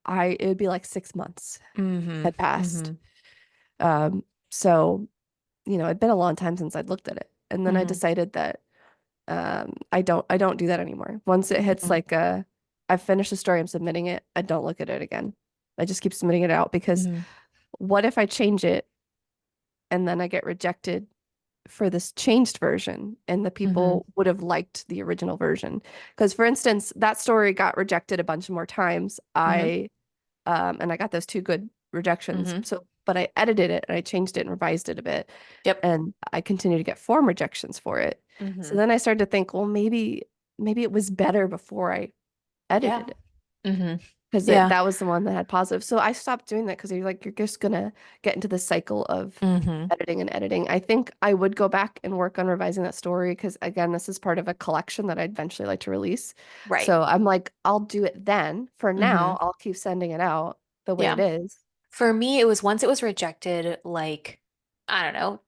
I it would be like 6 months Mm-hmm. had passed. Mm-hmm. Um, so it'd been a long time since I'd looked at it. And then I Mm-hmm. decided that I don't do that anymore. Once it hits Mm-hmm. like I've finished the story, I'm submitting it, I don't look at it again. I just keep submitting it out because Mm-hmm. what if I change it and then I get rejected for this changed version and the Mm-hmm. people would have liked the original version? Because for instance, that story got rejected a bunch more times. Mm-hmm. And I got those two good rejections. Mm-hmm. So, but I edited it and I changed it and revised it a bit, Yep. and I continue to get form rejections for it. So Mm-hmm. then I started to think, well, maybe it was better before I Yeah. edited it Mm-hmm. because Yeah. that was the one that had positive. So I stopped doing that because you're just gonna get into the cycle of Mm-hmm. editing and editing. I think I would go back and work on revising that story because again, this is part of a collection that I'd eventually like to release. Right. So I'm like, I'll do it then. For Mm-hmm. now, I'll keep sending it out the way it Yeah. is. For me, it was once it was rejected, like, I don't know,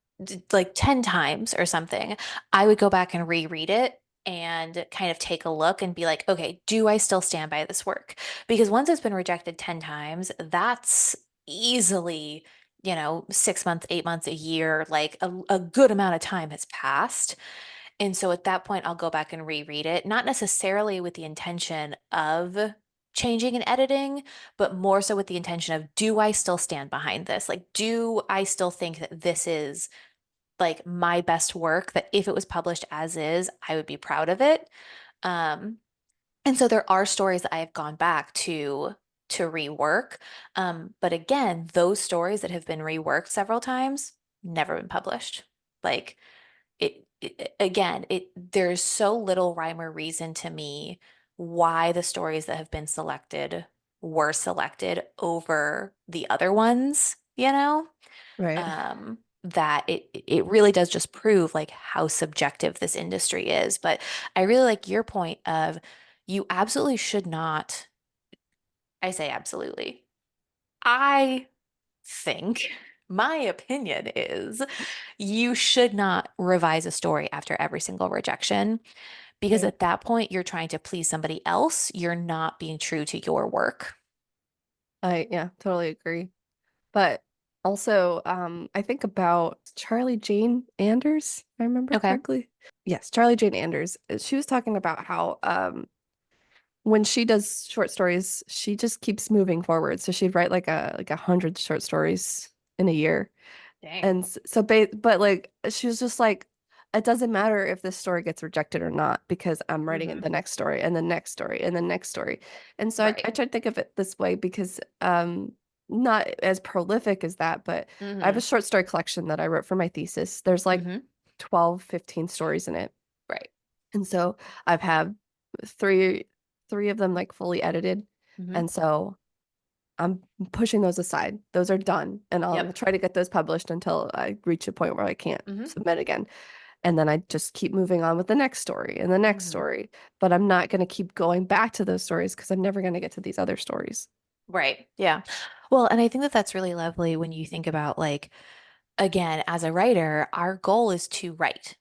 like 10 times or something, I would go back and reread it and kind of take a look and be like, okay, do I still stand by this work? Because once it's been rejected 10 times, that's easily, 6 months, 8 months, a year, like a good amount of time has passed. And so at that point, I'll go back and reread it, not necessarily with the intention of changing and editing, but more so with the intention of, do I still stand behind this? Like, do I still think that this is like my best work, that if it was published as is, I would be proud of it? Um, and so there are stories that I have gone back to rework. But again, those stories that have been reworked several times, never been published. Like, again, there's so little rhyme or reason to me why the stories that have been selected were selected over the other ones, Right. that it really does just prove like how subjective this industry is. But I really like your point of, you absolutely should not, I say absolutely. I think my opinion is you should not revise a story after every single rejection, because Right. at that point you're trying to please somebody else. You're not being true to your work. Yeah, totally agree. But also, I think about Charlie Jane Anders, if I remember Okay. correctly. Yes, Charlie Jane Anders. She was talking about how when she does short stories, she just keeps moving forward. So she'd write like 100 short stories in a year. Dang. And but like she was just like, it doesn't matter if this story gets rejected or not because I'm writing it Hmm. the next story and the next story and the next story. And so I Right. try to think of it this way because not as prolific as that, but I have a Hmm. short story collection that I wrote for my thesis. There's like Hmm. 12, 15 stories in it. Right. And so I've had three three of them like fully edited. Hmm. And so I'm pushing those aside. Those are done. And I'll Yep. try to get those published until I reach a point where I can't Hmm. submit again. And then I just keep moving on with the next story and the next Hmm. story. But I'm not going to keep going back to those stories because I'm never going to get to these other stories. Right. Yeah. Well, and I think that that's really lovely when you think about, like, again, as a writer, our goal is to write.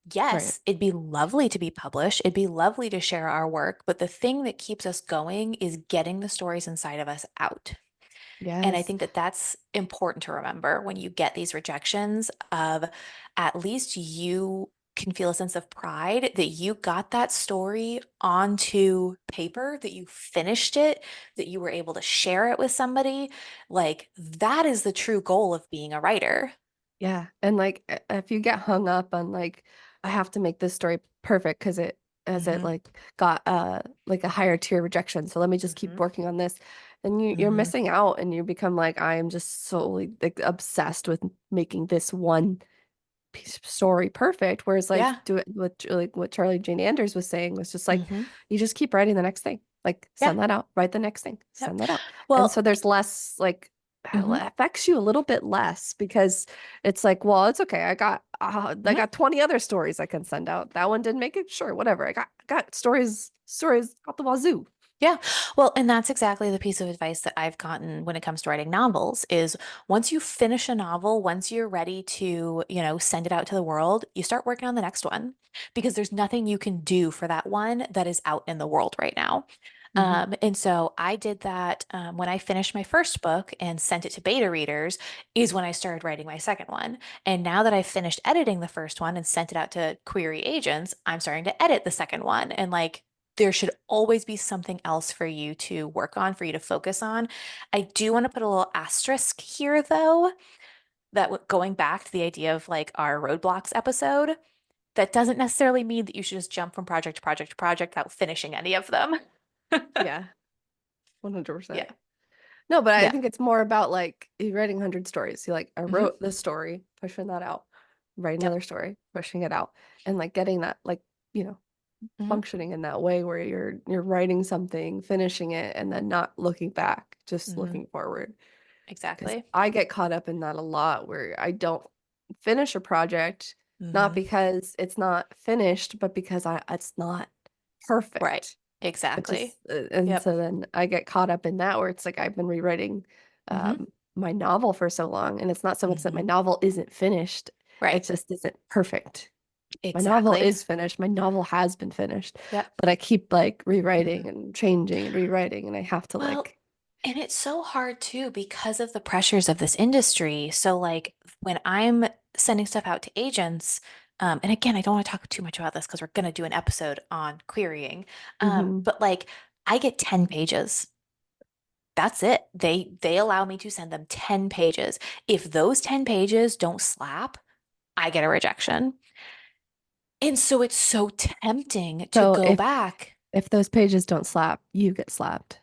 Right. Yes, it'd be lovely to be published. It'd be lovely to share our work, but the thing that keeps us going is getting the stories inside of us out. And I Yes. think that that's important to remember when you get these rejections, of at least you can feel a sense of pride that you got that story onto paper, that you finished it, that you were able to share it with somebody. Like, that is the true goal of being a writer. Yeah. And like if you get hung up on like I have to make this story perfect because it as it Hmm. like got like a higher tier rejection. So let me just keep Hmm. working on this. And you're Hmm. missing out and you become like I am just solely like obsessed with making this one story perfect. Whereas like Yeah. do it with like what Charlie Jane Anders was saying was just like Hmm. you just keep writing the next thing. Like Yeah. send that out, write the next thing, Yep. send that out. And so Well, there's less like hmm it affects you a little bit less because it's like, well, it's okay. I got 20 other stories I can send out. That one didn't make it. Sure, whatever. I got stories out the wazoo. Yeah. Well, and that's exactly the piece of advice that I've gotten when it comes to writing novels is once you finish a novel, once you're ready to, send it out to the world, you start working on the next one because there's nothing you can do for that one that is out in the world right now. Hmm. And so I did that when I finished my first book and sent it to beta readers, is when I started writing my second one. And now that I've finished editing the first one and sent it out to query agents, I'm starting to edit the second one. And like, there should always be something else for you to work on, for you to focus on. I do want to put a little asterisk here, though, that going back to the idea of like our roadblocks episode, that doesn't necessarily mean that you should just jump from project to project to project without finishing any of them. Yeah, 100%. Yeah. No, but I Yeah. think it's more about like you writing 100 stories. You like, I Hmm. wrote this story, pushing that out, write Yep. another story, pushing it out, and like getting that like, you know, Hmm. functioning in that way where you're writing something, finishing it, and then not looking back, just Hmm. looking forward. Because Exactly. I get caught up in that a lot where I don't finish a project, not Hmm. because it's not finished, but because it's not Right. perfect. It Exactly. just and Yep. so then I get caught up in that where it's like I've been rewriting Hmm. my novel for so long, and it's not so much that my Hmm. novel isn't finished, Right. it just isn't perfect. My novel Exactly. is finished. My novel has been finished, Yep. but I keep like Mhm. rewriting and changing and rewriting, and I have to Well, like, and it's so hard too because of the pressures of this industry. So, like, when I'm sending stuff out to agents, and again, I don't want to talk too much about this because we're going to do an episode on querying. hmm, But like, I get 10 pages. That's it. They allow me to send them 10 pages. If those 10 pages don't slap, I get a rejection. And so it's so tempting to so go if back. those pages don't slap, you get slapped.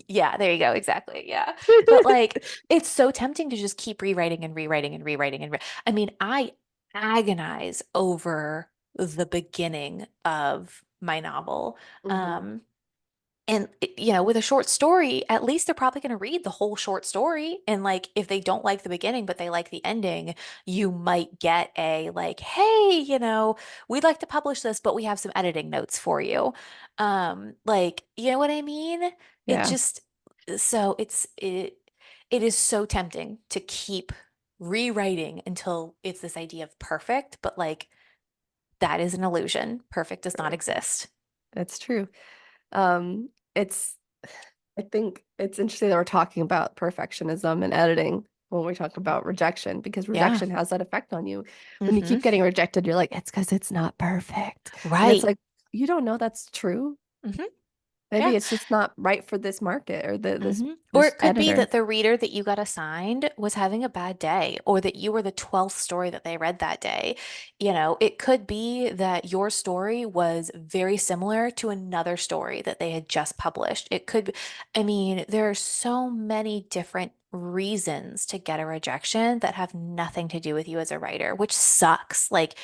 Yeah, there you go. Exactly. Yeah. But like it's so tempting to just keep rewriting and rewriting and rewriting I mean, I agonize over the beginning of my novel. Hmm. Um and with a short story, at least they're probably going to read the whole short story. And like, if they don't like the beginning, but they like the ending, you might get a like, hey, we'd like to publish this, but we have some editing notes for you. Like, you know what I mean? It Yeah, just, so it is so tempting to keep rewriting until it's this idea of perfect, but like, that is an illusion. Perfect does not true. exist. That's true. It's I think it's interesting that we're talking about perfectionism and editing when we talk about rejection because Yeah. rejection has that effect on you. When you Hmm. keep getting rejected, you're like, it's because it's not perfect. And it's Right. like, you don't know that's true. Hmm. Maybe Yeah. it's just not right for this market or Hmm. Or this it could be editor. that the reader that you got assigned was having a bad day, or that you were the 12th story that they read that day. It could be that your story was very similar to another story that they had just published. It could, I mean, there are so many different reasons to get a rejection that have nothing to do with you as a writer, which sucks. Like,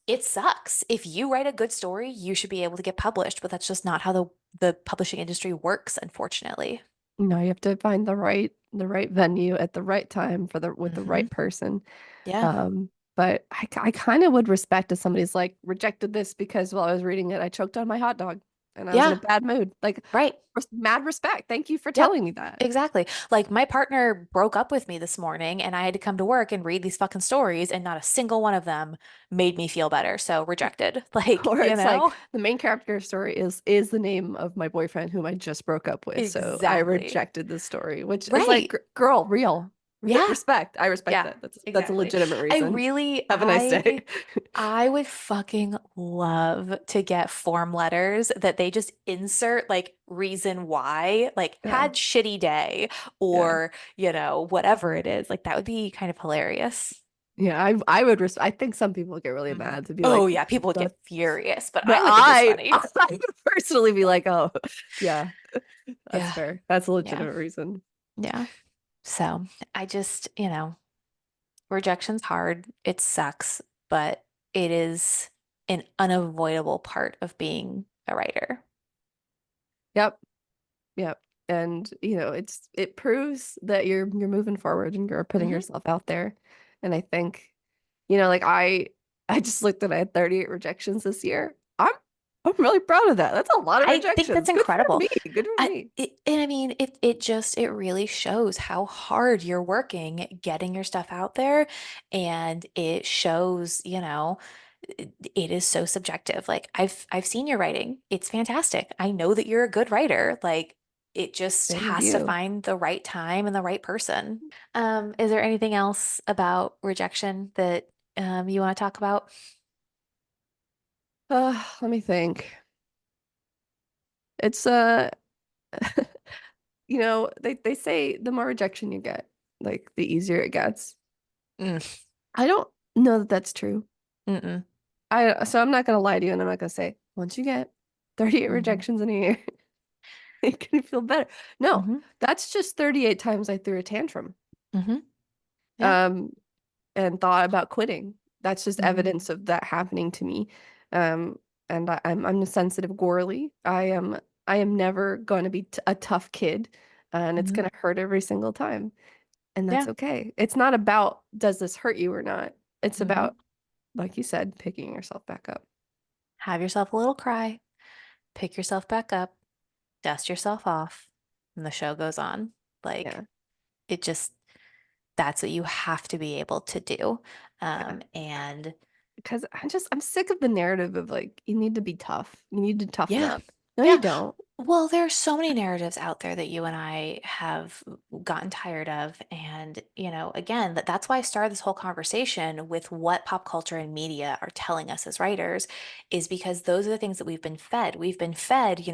it sucks. If you write a good story, you should be able to get published, but that's just not how the publishing industry works, unfortunately. You have to find the right venue at the right time for the with the Hmm. right person. Yeah. But I kind of would respect if somebody's like rejected this because while I was reading it, I choked on my hot dog and I was in a Yeah. bad mood. Like, Right. mad respect. Thank you for Yep. telling me that. Exactly. Like my partner broke up with me this morning and I had to come to work and read these fucking stories and not a single one of them made me feel better. So rejected. Like, Or it's like the main character story is the name of my boyfriend whom I just broke up with. So I Exactly. rejected this story, which is like, Right. girl, real Yeah. respect. I respect Yeah. that. That's a Exactly. legitimate I reason. really, Have a nice day. I would fucking love to get form letters that they just insert like reason why, like Yeah. had shitty day Yeah. or, whatever it is. Like that would be kind of hilarious. Yeah. I would I think some people get really Hmm. mad to be Oh like, yeah, people would the get furious, but but I would think it's I funny. would personally be like, oh, yeah, that's Yeah. fair. That's a Yeah. legitimate reason. Yeah. So I just, rejection's hard. It sucks, but it is an unavoidable part of being a writer. Yep. Yep. And it proves that you're moving forward and you're putting Hmm. yourself out there. And I think, like I just looked and I had 38 rejections this year. I'm really proud of that. That's a lot of I think that's rejections. Good for incredible. me. Good for me. And I mean, it really shows how hard you're working getting your stuff out there, and it shows, it is so subjective. Like I've seen your writing. It's fantastic. I know that you're a good writer. Like it just Thank has to you. find the right time and the right person. Is there anything else about rejection that you want to talk about? Let me think. It's they say the more rejection you get, like the easier it gets. Mm, I don't know that that's true. mm-mm, So I'm not gonna lie to you, and I'm not gonna say once you get 38 mm-hmm, rejections in a year, you can feel better. No, mm-hmm, that's just 38 times I threw a tantrum, mm-hmm. Yeah. um, and thought about quitting. That's just Mm-hmm, evidence of that happening to me. Um, and I'm a sensitive girly. I am never going to be t a tough kid, and it's mm-hmm. gonna hurt every single time, and that's Yeah. okay. It's not about does this hurt you or not. It's Mm-hmm. about, like you said, picking yourself back up. Have yourself a little cry, pick yourself back up, dust yourself off, and the show goes on. Like Yeah, it just, that's what you have to be able to do. yeah. And Because I'm sick of the narrative of like you need to be tough. You need to toughen yeah, up. No, you yeah. don't. Well, there are so many narratives out there that you and I have gotten tired of. And, again, that's why I started this whole conversation with what pop culture and media are telling us as writers, is because those are the things that we've been fed. We've been fed,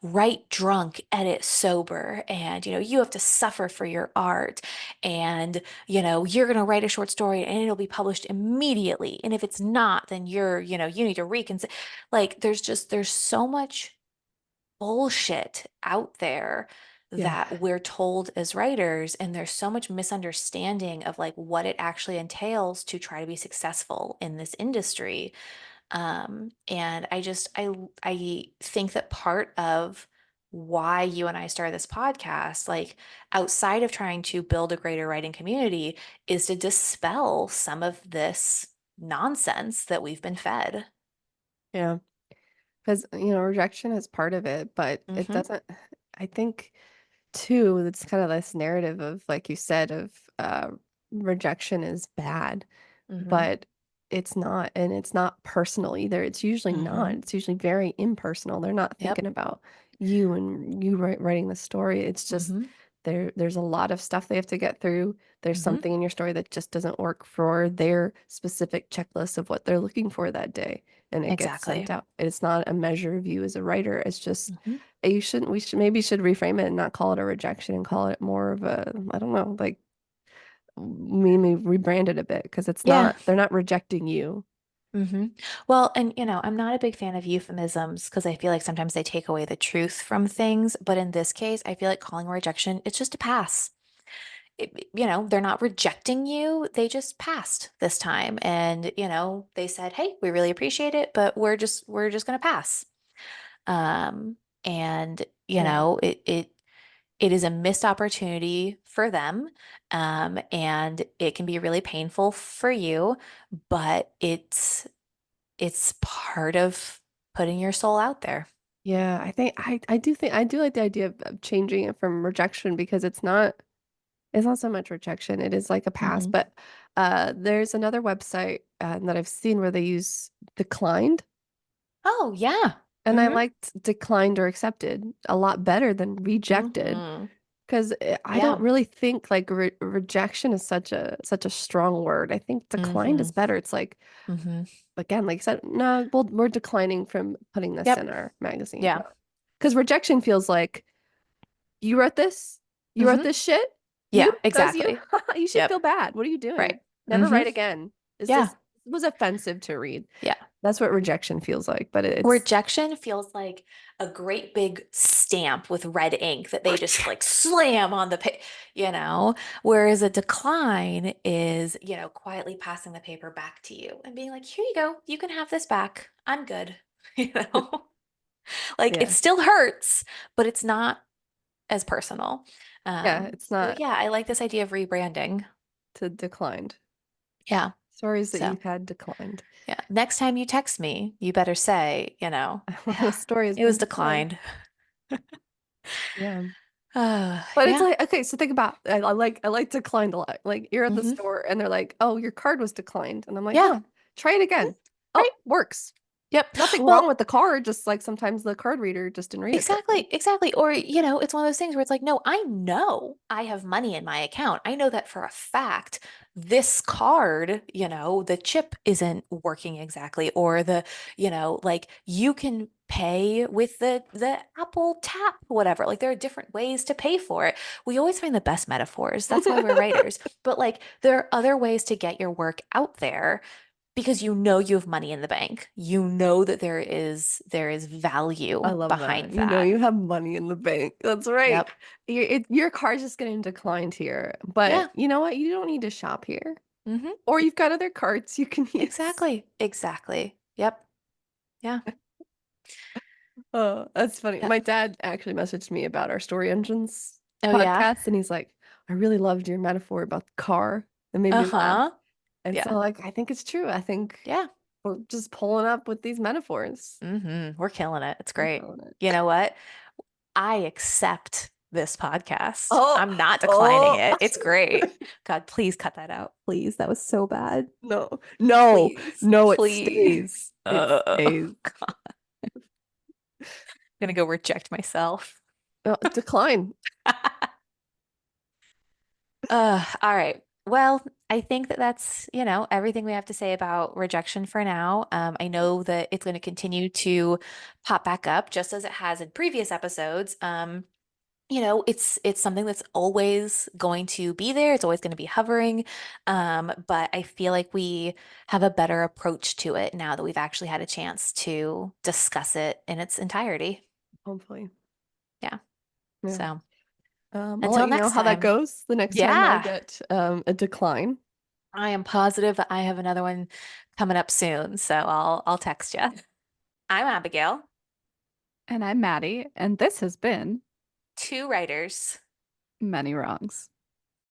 write drunk, edit sober, and, you have to suffer for your art. And, you're going to write a short story and it'll be published immediately. And if it's not, then you need to reconsider. Like, there's so much bullshit out there Yeah. that we're told as writers, and there's so much misunderstanding of like what it actually entails to try to be successful in this industry. And I think that part of why you and I started this podcast, like outside of trying to build a greater writing community, is to dispel some of this nonsense that we've been fed. Yeah. Because, rejection is part of it, but it Mm-hmm. doesn't, I think too, it's kind of this narrative of, like you said, of rejection is bad, Mm-hmm. but it's not, and it's not personal either. It's usually not. Mm-hmm. It's usually very impersonal. They're not Yep. thinking about you and you writing the story. It's just Mm-hmm. there's a lot of stuff they have to get through. There's Mm-hmm. something in your story that just doesn't work for their specific checklist of what they're looking for that day, and it gets Exactly. sent out. It's not a measure of you as a writer. It's just Hmm. you shouldn't we should maybe should reframe it and not call it a rejection and call it more of a, I don't know, like maybe rebrand it a bit because Yeah. they're not rejecting you. Hmm. Well, and I'm not a big fan of euphemisms because I feel like sometimes they take away the truth from things. But in this case, I feel like calling a rejection, it's just a pass. They're not rejecting you. They just passed this time. And, they said, hey, we really appreciate it, but we're just gonna pass. And, Yeah. it is a missed opportunity for them. And it can be really painful for you, but it's part of putting your soul out there. Yeah, I do like the idea of changing it from rejection because it's not so much rejection. It is like a pass. Hmm. But there's another website that I've seen where they use declined, Oh, yeah. and I Hmm. liked declined or accepted a lot better than rejected Hmm. because I don't Yeah. really think like rejection is such a strong word. I think declined Hmm. is better. It's like, Hmm. again, like I said, no, well, we're declining from putting this in Yep. our magazine. Yeah. No. Because rejection feels like you wrote this, you wrote Hmm. this shit, Yeah, that was you. exactly. You should Yep. feel bad. What are you doing? Right. Never Hmm. write again. This Yeah. was offensive to read. Yeah. That's what rejection feels like, but it's Rejection feels like a great big stamp with red ink that they just like slam on the whereas a decline is, quietly passing the paper back to you and being like, here you go, you can have this back. I'm good. You know, like it yeah. still hurts, but it's not as personal. Yeah, it's So not yeah, I like this idea of rebranding. to declined. Yeah. Stories that So you've had declined. yeah, next time you text me, you better say, The yeah, story has it been was declined. declined. Yeah. But it's Yeah. like, okay, so think about I like declined a lot. Like you're at the Hmm. store and they're like, "Oh, your card was declined." And I'm like, Yeah. "Huh, try it Mm, again." Oh, right. works. Yep. Nothing wrong Well, with the card, just like sometimes the card reader just didn't read it correctly. exactly, exactly. Or, it's one of those things where it's like, no, I know I have money in my account. I know that for a fact. This card, the chip isn't working exactly, or like you can pay with the Apple Tap, whatever. Like there are different ways to pay for it. We always find the best metaphors. That's why we're writers. But like there are other ways to get your work out there because you have money in the bank. You know that there is I value love behind that. You know, that. you have money in the bank. That's right. Yep. Your car's just getting declined here. But Yeah. you know what? You don't need to shop here. Hmm. Or you've got other cards you can use. Exactly. Exactly. Yep. Yeah. Oh, that's funny. Yep. My dad actually messaged me about our Story Engines Oh yeah. podcast, and he's like, I really loved your metaphor about the car. It made me laugh. Uh-huh. And so, Yeah. like, I think it's true. I think Yeah. we're just pulling up with these metaphors. We're killing it. It's We're great. killing it. You know what? I accept this podcast. Oh, I'm not declining oh, it. It's great. God, please cut that out. Please. That was so bad. no, no, Please. no, it Please. stays. It stays. God. I'm gonna go reject myself. Decline. All right. Well, I think that that's, everything we have to say about rejection for now. I know that it's going to continue to pop back up just as it has in previous episodes. It's something that's always going to be there. It's always going to be hovering. But I feel like we have a better approach to it now that we've actually had a chance to discuss it in its entirety. Hopefully. Yeah. Yeah. So I'll let until you know next how that time. goes the next time I Yeah. get a decline. I am positive that I have another one coming up soon, so I'll text you. I'm Abigail, And I'm Maddie, and this has been two writers. Many Wrongs.